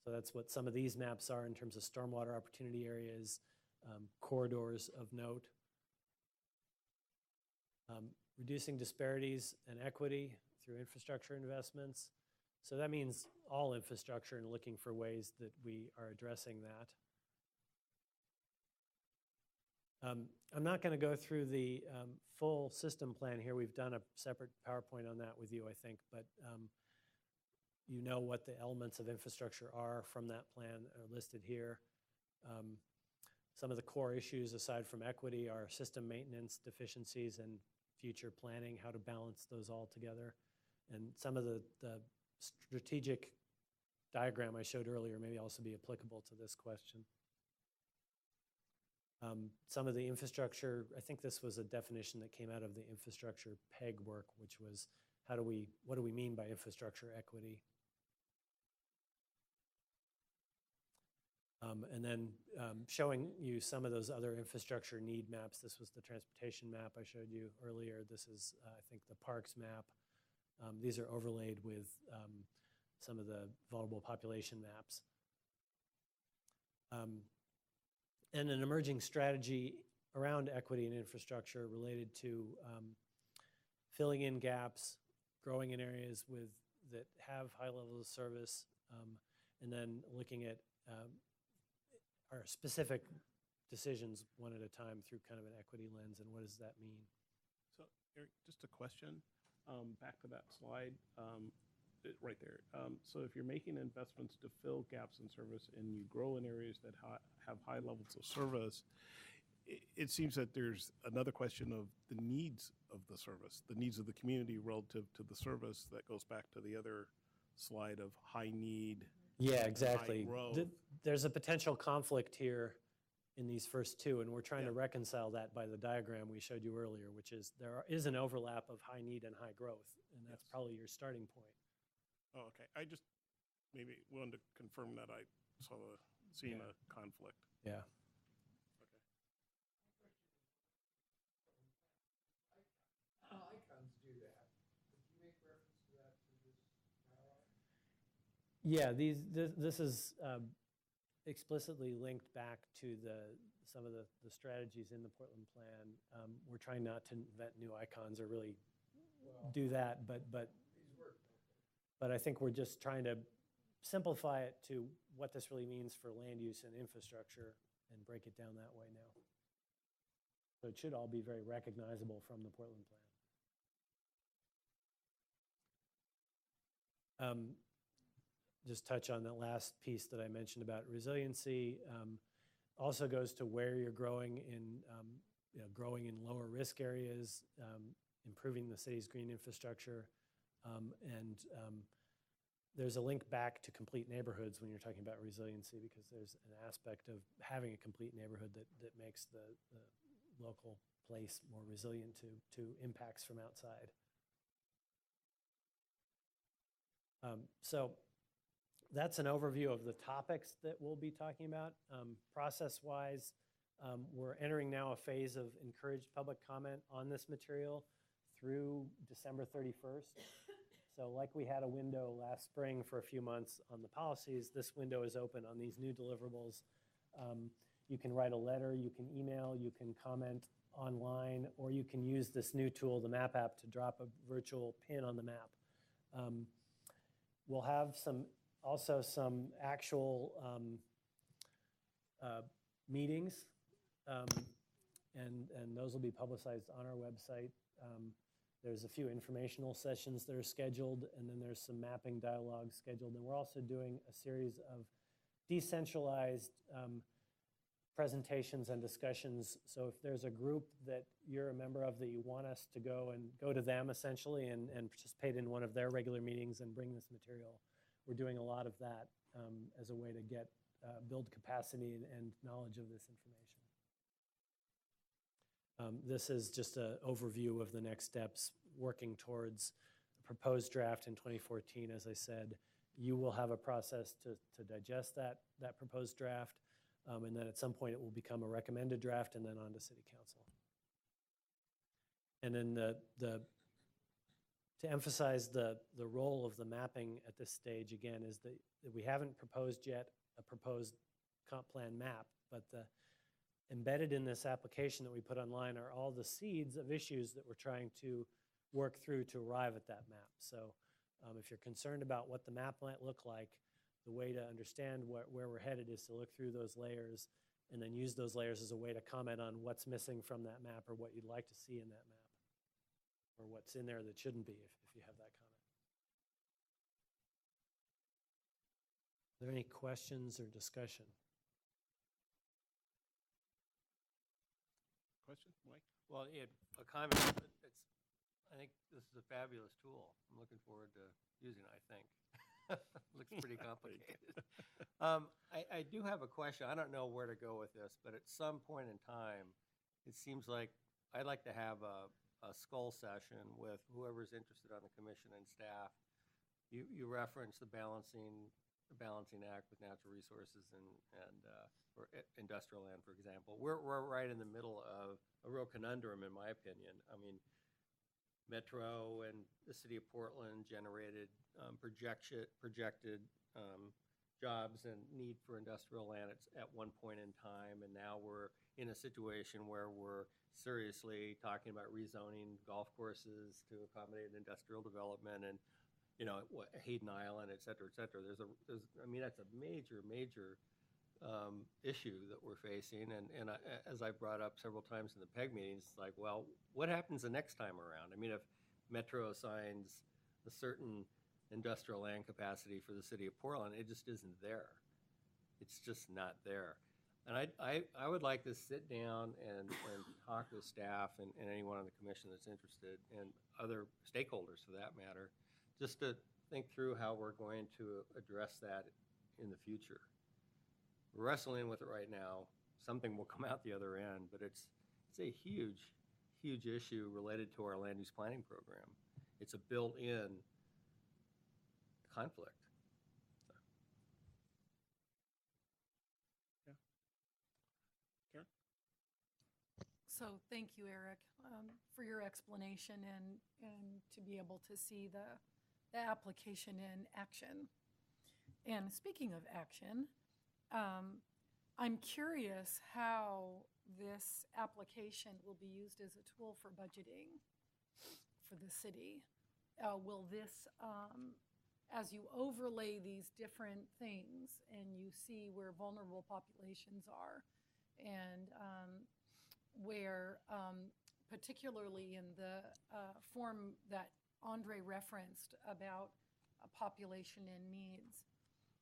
So that's what some of these maps are in terms of stormwater opportunity areas, corridors of note. Reducing disparities and equity through infrastructure investments. So that means all infrastructure and looking for ways that we are addressing that. I'm not going to go through the full system plan here. We've done a separate PowerPoint on that with you, I think, but you know what the elements of infrastructure are from that plan are listed here. Some of the core issues aside from equity are system maintenance deficiencies and future planning, how to balance those all together. And some of the strategic diagram I showed earlier may also be applicable to this question. Some of the infrastructure, I think this was a definition that came out of the infrastructure PEG work, which was what do we mean by infrastructure equity? And then showing you some of those other infrastructure need maps. This was the transportation map I showed you earlier. This is, I think, the parks map. These are overlaid with some of the vulnerable population maps. And an emerging strategy around equity and infrastructure related to filling in gaps, growing in areas that have high levels of service, and then looking at our specific decisions one at a time through kind of an equity lens, and what does that mean? So, Eric, just a question, back to that slide, right there. So if you're making investments to fill gaps in service and you grow in areas that have high levels of service, it seems that there's another question of the needs of the service, the needs of the community relative to the service that goes back to the other slide of high need. Yeah, exactly. Growth. There's a potential conflict here in these first two, and we're trying to reconcile that by the diagram we showed you earlier, which is there is an overlap of high need and high growth, and that's probably your starting point. Oh, okay. I just maybe wanted to confirm that I saw seeing a conflict. Yeah. Icons do that. Did you make reference to that to this dialogue? Yeah, this is explicitly linked back to some of the strategies in the Portland plan. We're trying not to invent new icons or really do that, but These work. I think we're just trying to simplify it to what this really means for land use and infrastructure and break it down that way now. So it should all be very recognizable from the Portland plan. Just touch on that last piece that I mentioned about resiliency. Also goes to where you're growing growing in lower risk areas, improving the city's green infrastructure, and there's a link back to complete neighborhoods when you're talking about resiliency, because there's an aspect of having a complete neighborhood that makes the local place more resilient to impacts from outside. So that's an overview of the topics that we'll be talking about. Process-wise, we're entering now a phase of encouraged public comment on this material through December 31st. So like we had a window last spring for a few months on the policies, this window is open on these new deliverables. You can write a letter, you can email, you can comment online, or you can use this new tool, the map app, to drop a virtual pin on the map. We'll have also some actual meetings, and those will be publicized on our website. There's a few informational sessions that are scheduled, and then there's some mapping dialogues scheduled. And we're also doing a series of decentralized presentations and discussions. So if there's a group that you're a member of that you want us to go to them essentially and participate in one of their regular meetings and bring this material, we're doing a lot of that as a way to build capacity and knowledge of this information. This is just an overview of the next steps working towards a proposed draft in 2014. As I said, you will have a process to digest that proposed draft. And then at some point it will become a recommended draft and then on to City Council. And then to emphasize the role of the mapping at this stage, again, is that we haven't proposed yet a proposed comp plan map, but embedded in this application that we put online are all the seeds of issues that we're trying to work through to arrive at that map. So if you're concerned about what the map might look like, the way to understand where we're headed is to look through those layers and then use those layers as a way to comment on what's missing from that map or what you'd like to see in that map or what's in there that shouldn't be if you have that comment. Are there any questions or discussion? Question, Mike? Well, a comment. I think this is a fabulous tool. I'm looking forward to using it, I think. Looks pretty complicated. I do have a question. I don't know where to go with this, but at some point in time, it seems like I'd like to have a skull session with whoever's interested on the commission and staff. You referenced the balancing act with natural resources and or industrial land, for example. We're right in the middle of a real conundrum, in my opinion. I mean, Metro and the city of Portland generated projected jobs and need for industrial land at one point in time, and now we're in a situation where we're seriously talking about rezoning golf courses to accommodate industrial development and, you know, Hayden Island, et cetera, et cetera. I mean, that's a major issue that we're facing, and as I brought up several times in the PEG meetings, it's like, well, what happens the next time around? I mean, if Metro assigns a certain industrial land capacity for the city of Portland, it just isn't there. It's just not there. And I would like to sit down and talk with staff and anyone on the commission that's interested, and other stakeholders for that matter, just to think through how we're going to address that in the future. We're wrestling with it right now. Something will come out the other end, but it's a huge issue related to our land use planning program. It's a built-in conflict. Yeah. Karen? So thank you, Eric, for your explanation and to be able to see the application in action. And speaking of action, I'm curious how this application will be used as a tool for budgeting for the city. Will this, as you overlay these different things and you see where vulnerable populations are and where, particularly in the form that Andre referenced about a population in needs,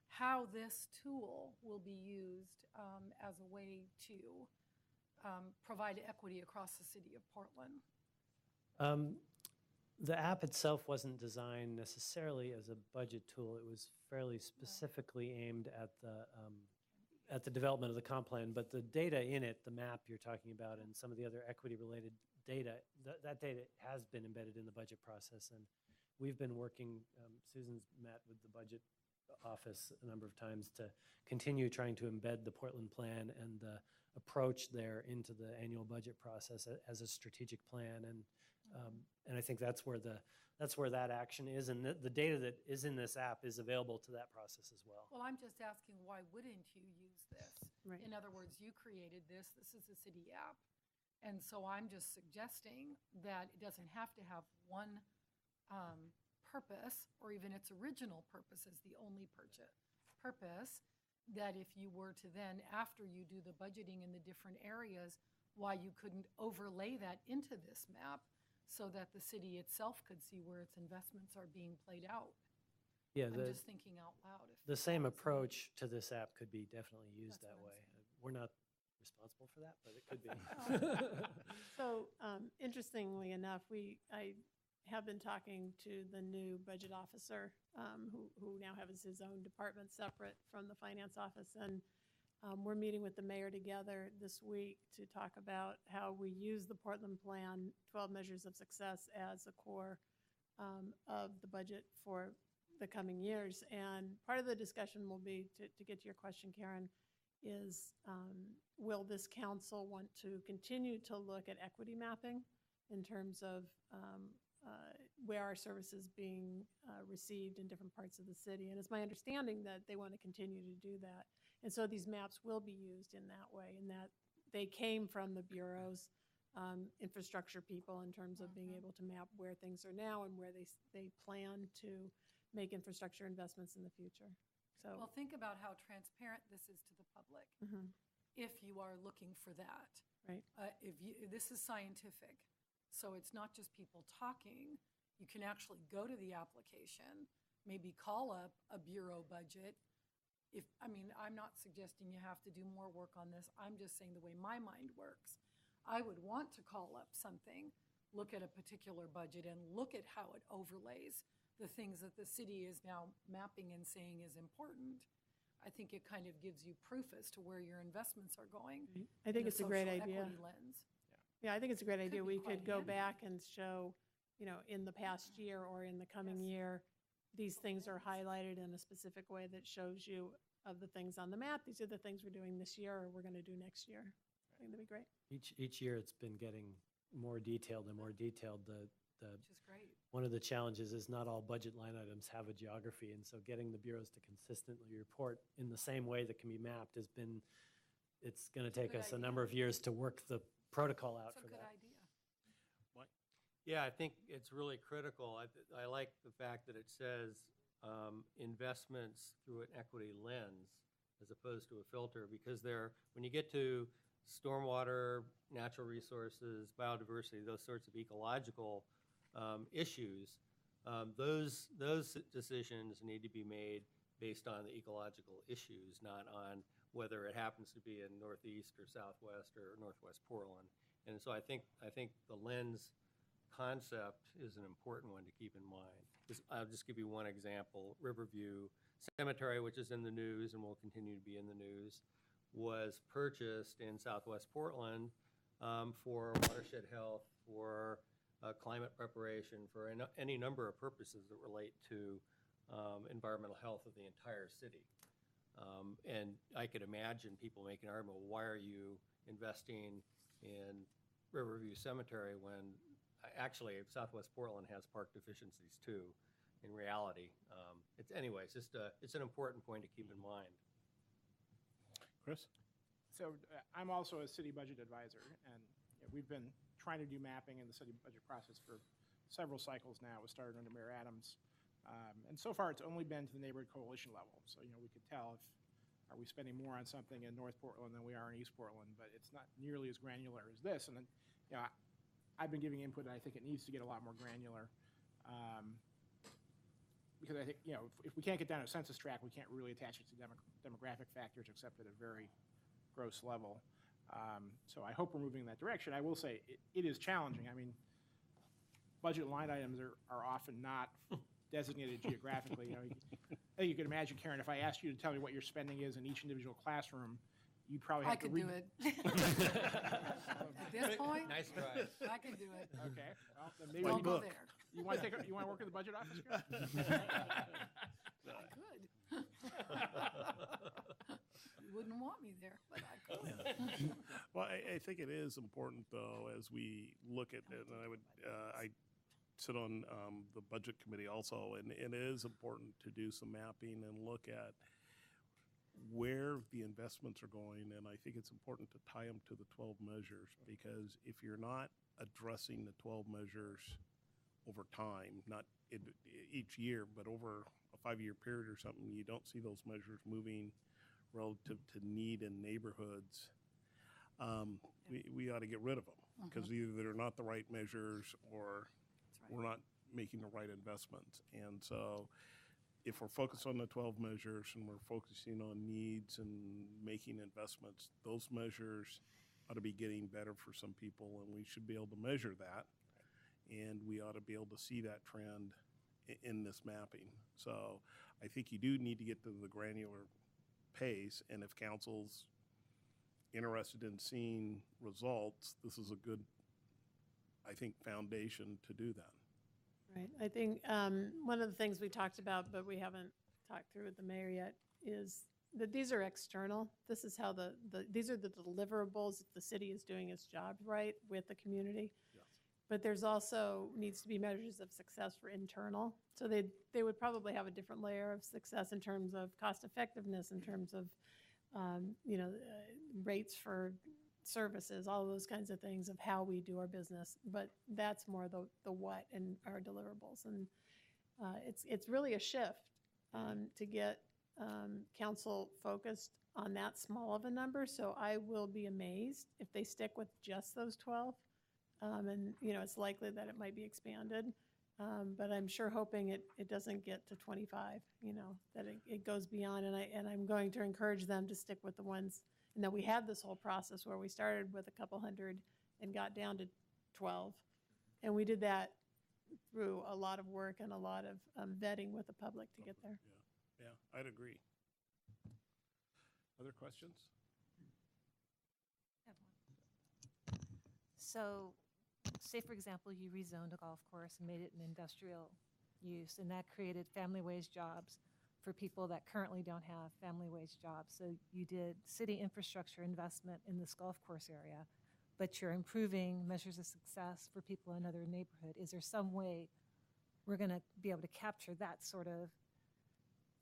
how this tool will be used as a way to provide equity across the city of Portland? The app itself wasn't designed necessarily as a budget tool. It was fairly specifically aimed at the development of the comp plan, but the data in it, the map you're talking about, and some of the other equity-related data, that data has been embedded in the budget process, and we've been working, Susan's met with the budget office a number of times to continue trying to embed the Portland plan and the approach there into the annual budget process as a strategic plan, and I think that's where that action is, and the data that is in this app is available to that process as well. Well, I'm just asking, why wouldn't you use this? Right. In other words, you created this. This is a city app. And so I'm just suggesting that it doesn't have to have one purpose, or even its original purpose as the only purpose, that if you were to then, after you do the budgeting in the different areas, why you couldn't overlay that into this map so that the city itself could see where its investments are being played out. Yeah, I'm the, just thinking out loud. If the same that was an approach to this app could be definitely used That's that what way. I'm We're not responsible for that, but it could be. So interestingly enough, I have been talking to the new budget officer who now has his own department separate from the finance office. And we're meeting with the mayor together this week to talk about how we use the Portland Plan 12 Measures of Success as a core of the budget for the coming years. And part of the discussion will be, to get to your question, Karen, is will this council want to continue to look at equity mapping in terms of where our services being received in different parts of the city? And it's my understanding that they want to continue to do that. And so these maps will be used in that way, in that they came from the Bureau's infrastructure people in terms of being able to map where things are now and where they plan to make infrastructure investments in the future. So, Well, think about how transparent this is to the public. If you are looking for that. Right. This is scientific, so it's not just people talking. You can actually go to the application, maybe call up a bureau budget. I'm not suggesting you have to do more work on this. I'm just saying the way my mind works. I would want to call up something, look at a particular budget, and look at how it overlays the things that the city is now mapping and saying is important. I think it kind of gives you proof as to where your investments are going. I think in it's a great social idea. equity lens. Yeah, I think it's a great idea. be We could quite go handy. back and show, in the past year or in the coming year, these things are highlighted in a specific way that shows you of the things on the map. These are the things we're doing this year or we're going to do next year. I think that'd be great. Each year it's been getting more detailed and more detailed. Which is great. One of the challenges is not all budget line items have a geography, and so getting the bureaus to consistently report in the same way that can be mapped it's going to take good us a idea. number of years to work the protocol out It's a for good that. idea. Yeah, I think it's really critical. I like the fact that it says investments through an equity lens as opposed to a filter, because when you get to stormwater, natural resources, biodiversity, those sorts of ecological issues, those decisions need to be made based on the ecological issues, not on whether it happens to be in Northeast or Southwest or Northwest Portland. And so I think the lens concept is an important one to keep in mind. I'll just give you one example. Riverview Cemetery, which is in the news and will continue to be in the news, was purchased in Southwest Portland for watershed health, for climate preparation, for any number of purposes that relate to environmental health of the entire city. And I could imagine people making an argument, well, why are you investing in Riverview Cemetery when actually Southwest Portland has park deficiencies too, in reality. It's an important point to keep in mind. Chris? So I'm also a city budget advisor, and we've been trying to do mapping in the city budget process for several cycles now. It was started under Mayor Adams. And so far, it's only been to the neighborhood coalition level. So, we could tell are we spending more on something in North Portland than we are in East Portland, but it's not nearly as granular as this. And then, I've been giving input, and I think it needs to get a lot more granular. Because I think, if we can't get down to census tract, we can't really attach it to demographic factors except at a very gross level. So I hope we're moving in that direction. I will say it is challenging. I mean, budget line items are often not designated geographically. I think you could imagine, Karen, if I asked you to tell me what your spending is in each individual classroom, you'd probably have I could to do it. At this point, Nice try. I can do it. Okay, well, then maybe Don't go book. there. you want to work in the budget office, Karen? I could. You wouldn't want me there, but I could. Well, I think it is important, though, as we look at it, and I sit on the budget committee also, and it is important to do some mapping and look at where the investments are going, and I think it's important to tie them to the 12 measures, because if you're not addressing the 12 measures over time, not each year, but over a 5-year period or something, you don't see those measures moving relative to need in neighborhoods. we ought to get rid of them because either they're not the right measures or we're not making the right investments. And so if we're focused on the 12 measures and we're focusing on needs and making investments, those measures ought to be getting better for some people, and we should be able to measure that. And we ought to be able to see that trend in this mapping. So I think you do need to get to the granular pace, and if council's interested in seeing results, this is a good, I think, foundation to do that. Right. I think one of the things we talked about, but we haven't talked through with the mayor yet, is that these are external. This is how these are the deliverables if the city is doing its job right with the community. Yes. But there's also needs to be measures of success for internal. So they would probably have a different layer of success in terms of cost effectiveness, in terms of rates for services, all of those kinds of things of how we do our business. But that's more the what and our deliverables. And it's really a shift to get council focused on that small of a number. So I will be amazed if they stick with just those 12. And it's likely that it might be expanded. But I'm sure hoping it doesn't get to 25, that it goes beyond. And I'm going to encourage them to stick with the ones, and that we had this whole process where we started with a couple hundred and got down to 12. And we did that through a lot of work and a lot of vetting with the public to get there. Yeah, I'd agree. Other questions? I have one. So, say for example, you rezoned a golf course and made it an industrial use, and that created family wage jobs for people that currently don't have family wage jobs. So you did city infrastructure investment in this golf course area, but you're improving measures of success for people in another neighborhood. Is there some way we're going to be able to capture that sort of,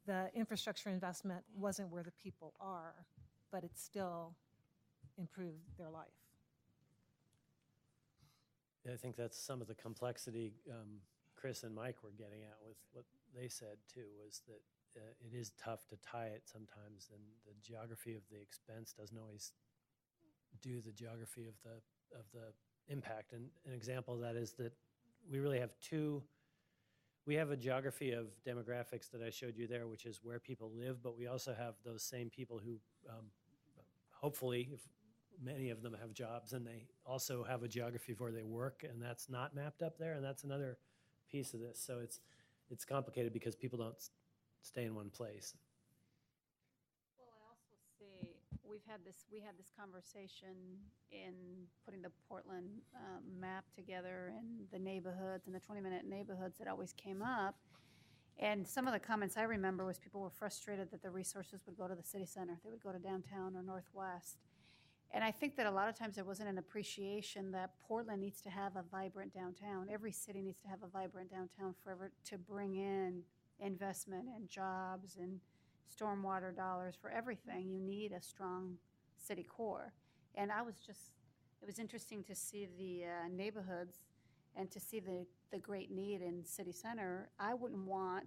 the infrastructure investment wasn't where the people are, but it still improved their life? I think that's some of the complexity Chris and Mike were getting at with what they said too, was that it is tough to tie it sometimes, and the geography of the expense doesn't always do the geography of the impact. And an example of that is that we really have we have a geography of demographics that I showed you there, which is where people live, but we also have those same people who hopefully, if many of them have jobs, and they also have a geography of where they work, and that's not mapped up there, and that's another piece of this. So it's complicated because people don't stay in one place. Well, I also see we had this conversation in putting the Portland map together, and the neighborhoods and the 20-minute neighborhoods that always came up. And some of the comments I remember was people were frustrated that the resources would go to the city center. They would go to downtown or Northwest. And I think that a lot of times there wasn't an appreciation that Portland needs to have a vibrant downtown. Every city needs to have a vibrant downtown to bring in investment and jobs and stormwater dollars for everything. You need a strong city core. And it was interesting to see the neighborhoods and to see the great need in city center. I wouldn't want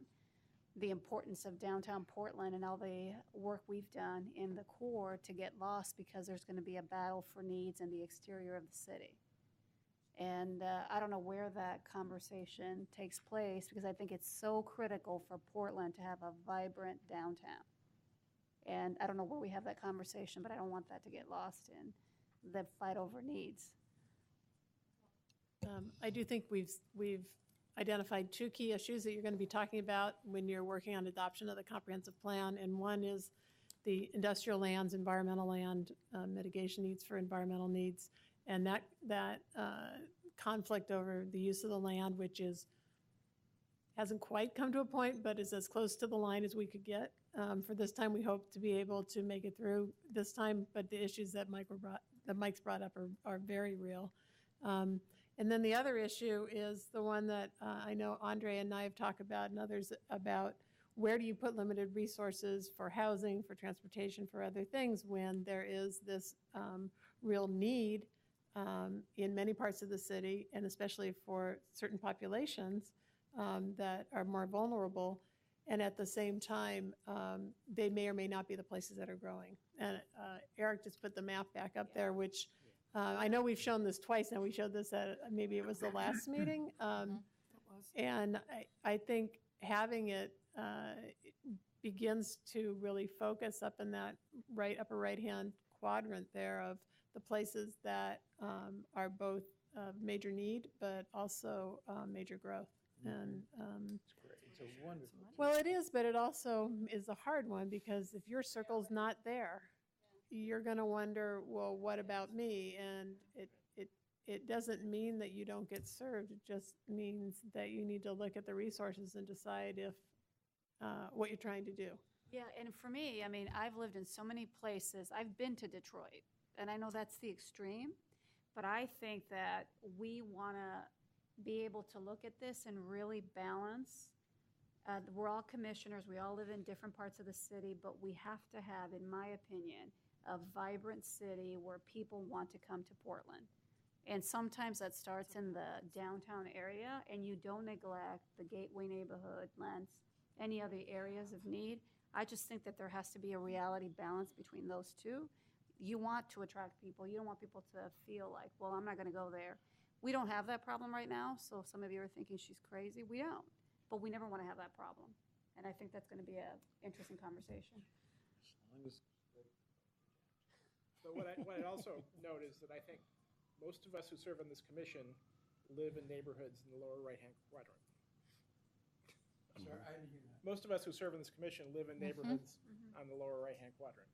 the importance of downtown Portland and all the work we've done in the core to get lost because there's going to be a battle for needs in the exterior of the city. And I don't know where that conversation takes place, because I think it's so critical for Portland to have a vibrant downtown. And I don't know where we have that conversation, but I don't want that to get lost in the fight over needs. I do think we've identified two key issues that you're going to be talking about when you're working on adoption of the comprehensive plan. And one is the industrial lands, environmental land, mitigation needs for environmental needs. And that conflict over the use of the land, which hasn't quite come to a point, but is as close to the line as we could get. For this time, we hope to be able to make it through this time, but the issues that Mike's brought up are very real. And then the other issue is the one that I know Andre and I have talked about, and others, about where do you put limited resources for housing, for transportation, for other things, when there is this real need in many parts of the city, and especially for certain populations that are more vulnerable. And at the same time, they may or may not be the places that are growing. And Eric just put the map back up there, which I know we've shown this twice now. We showed this at, maybe it was the last meeting. And I think having it begins to really focus up in that upper right-hand quadrant there of the places that are both major need, but also major growth. And It's a wonderful. well, it is, but it also is a hard one, because if your circle's not there, you're going to wonder, well, what about me? And it doesn't mean that you don't get served. It just means that you need to look at the resources and decide if what you're trying to do. Yeah, and for me, I mean, I've lived in so many places. I've been to Detroit, and I know that's the extreme, but I think that we want to be able to look at this and really balance. We're all commissioners. We all live in different parts of the city, but we have to have, in my opinion, a vibrant city where people want to come to Portland. And sometimes that starts in the downtown area, and you don't neglect the gateway neighborhood, Lents, any other areas of need. I just think that there has to be a reality balance between those two. You want to attract people. You don't want people to feel like, well, I'm not going to go there. We don't have that problem right now, so some of you are thinking she's crazy. We don't, but we never want to have that problem. And I think that's going to be an interesting conversation. So what I also note is that I think most of us who serve on this commission live in neighborhoods in the lower right-hand quadrant. Sorry, I didn't hear that. Most of us who serve on this commission live in neighborhoods on the lower right-hand quadrant.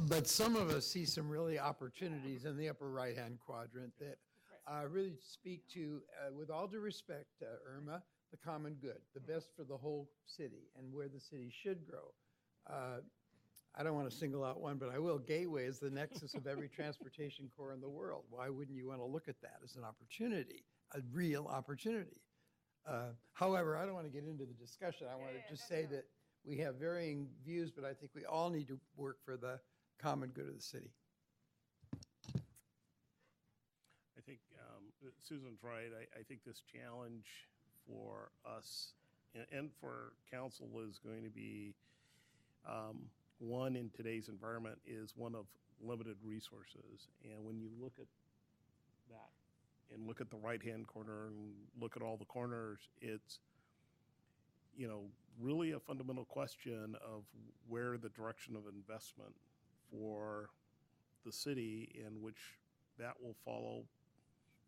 But some of us see some really opportunities in the upper right-hand quadrant that really speak to, with all due respect, Irma, the common good, the best for the whole city and where the city should grow. I don't want to single out one, but I will. Gateway is the nexus of every transportation core in the world. Why wouldn't you want to look at that as an opportunity, a real opportunity? However, I don't want to get into the discussion. I want to just say that we have varying views, but I think we all need to work for the common good of the city. I think Susan's right. I think this challenge for us and for council is going to be one in today's environment is one of limited resources. And when you look at that and look at the right-hand corner and look at all the corners, it's, you know, really a fundamental question of where the direction of investment for the city, in which that will follow,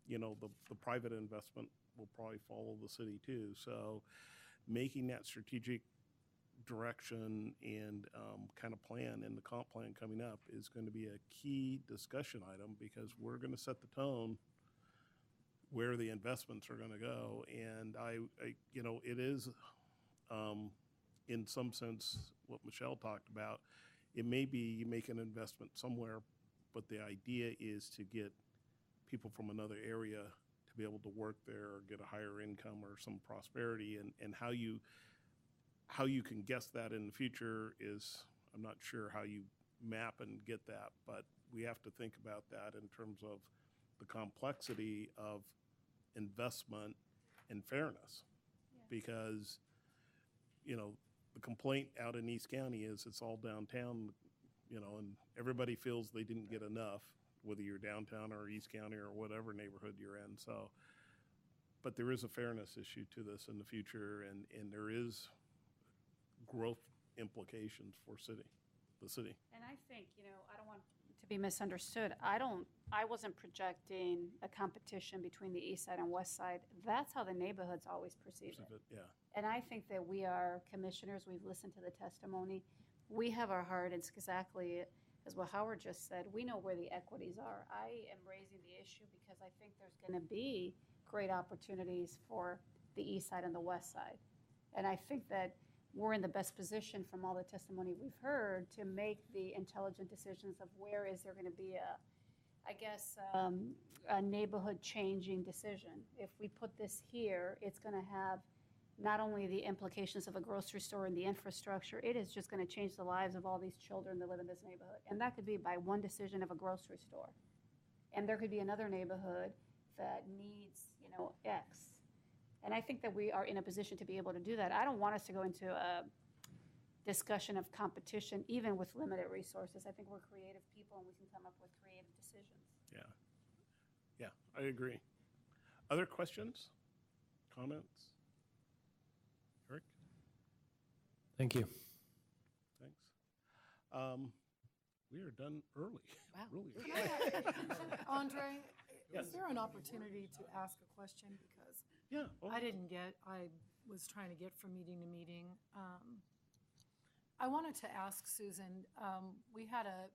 you know, the private investment will probably follow the city too. So making that strategic direction and kind of plan in the comp plan coming up is going to be a key discussion item, because we're going to set the tone where the investments are going to go. And I you know, it is in some sense what Michelle talked about. It may be you make an investment somewhere, but the idea is to get people from another area to be able to work there or get a higher income or some prosperity. And how you can guess that in the future is, I'm not sure how you map and get that, but we have to think about that in terms of the complexity of investment and fairness. Because, you know, the complaint out in East County is it's all downtown, you know, and everybody feels they didn't get enough, whether you're downtown or East County or whatever neighborhood you're in. So, but there is a fairness issue to this in the future, and there is growth implications for the city. And I think, you know, I don't want to be misunderstood. I wasn't projecting a competition between the east side and west side. That's how the neighborhoods always perceive it. Yeah. And I think that we are commissioners. We've listened to the testimony. We have our heart. It's exactly as what Howard just said. We know where the equities are. I am raising the issue because I think there's going to be great opportunities for the east side and the west side. And I think that we're in the best position from all the testimony we've heard to make the intelligent decisions of where is there going to be a neighborhood changing decision. If we put this here, it's going to have not only the implications of a grocery store and the infrastructure, it is just going to change the lives of all these children that live in this neighborhood. And that could be by one decision of a grocery store. And there could be another neighborhood that needs, you know, X. And I think that we are in a position to be able to do that. I don't want us to go into a discussion of competition, even with limited resources. I think we're creative people and we can come up with creative decisions. Yeah. Yeah, I agree. Other questions, comments? Eric? Thank you. Thanks. We are done early. Wow. Really. Andre, Yes. is there an opportunity to ask a question? Because Yeah. I was trying to get from meeting to meeting. I wanted to ask Susan, we had a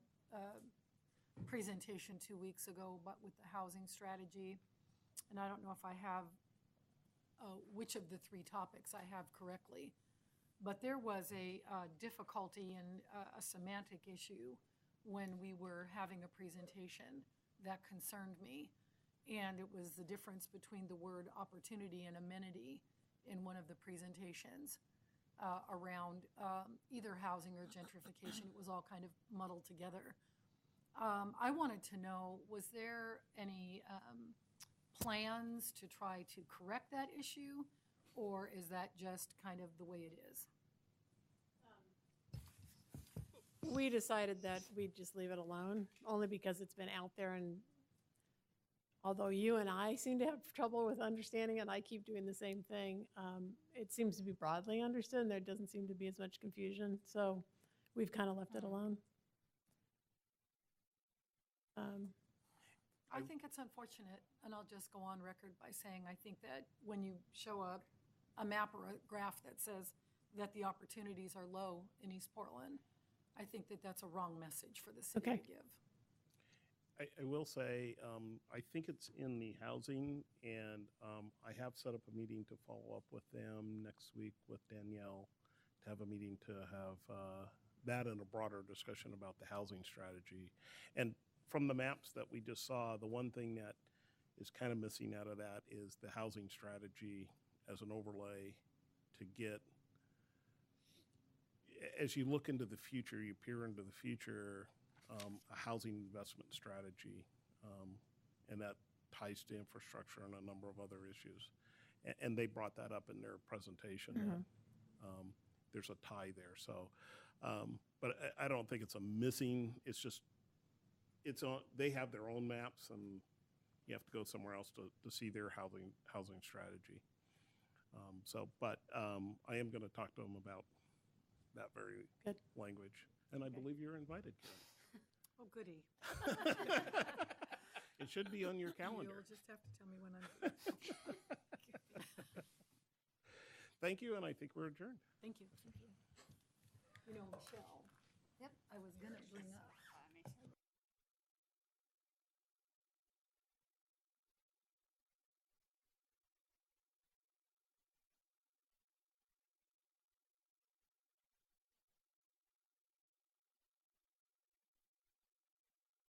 presentation 2 weeks ago, but with the housing strategy, and I don't know if I have which of the 3 topics I have correctly, but there was a difficulty and a semantic issue when we were having a presentation that concerned me. And it was the difference between the word opportunity and amenity in one of the presentations around either housing or gentrification. It was all kind of muddled together. I wanted to know, was there any plans to try to correct that issue, or is that just kind of the way it is? We decided that we'd just leave it alone, only because it's been out there, and although you and I seem to have trouble with understanding it, I keep doing the same thing. It seems to be broadly understood, and there doesn't seem to be as much confusion, so we've kind of left it alone. I think it's unfortunate, and I'll just go on record by saying I think that when you show a map or a graph that says that the opportunities are low in East Portland, I think that that's a wrong message for the city Okay. to give. I will say, I think it's in the housing, and I have set up a meeting to follow up with them next week with Danielle, to have a meeting to have that and a broader discussion about the housing strategy. And from the maps that we just saw, the one thing that is kind of missing out of that is the housing strategy as an overlay to get, as you look into the future, you peer into the future, a housing investment strategy, and that ties to infrastructure and a number of other issues. And they brought that up in their presentation. Mhm. That, there's a tie there. So, but I don't think it's a missing. It's just they have their own maps, and you have to go somewhere else to see their housing strategy. But I am going to talk to them about that very Good. language, and I believe you're invited, Karen. Oh, goody. It should be on your calendar. You'll just have to tell me when I'm. Thank you, and I think we're adjourned. Thank you. You know, Michelle. Yep. I was gonna bring up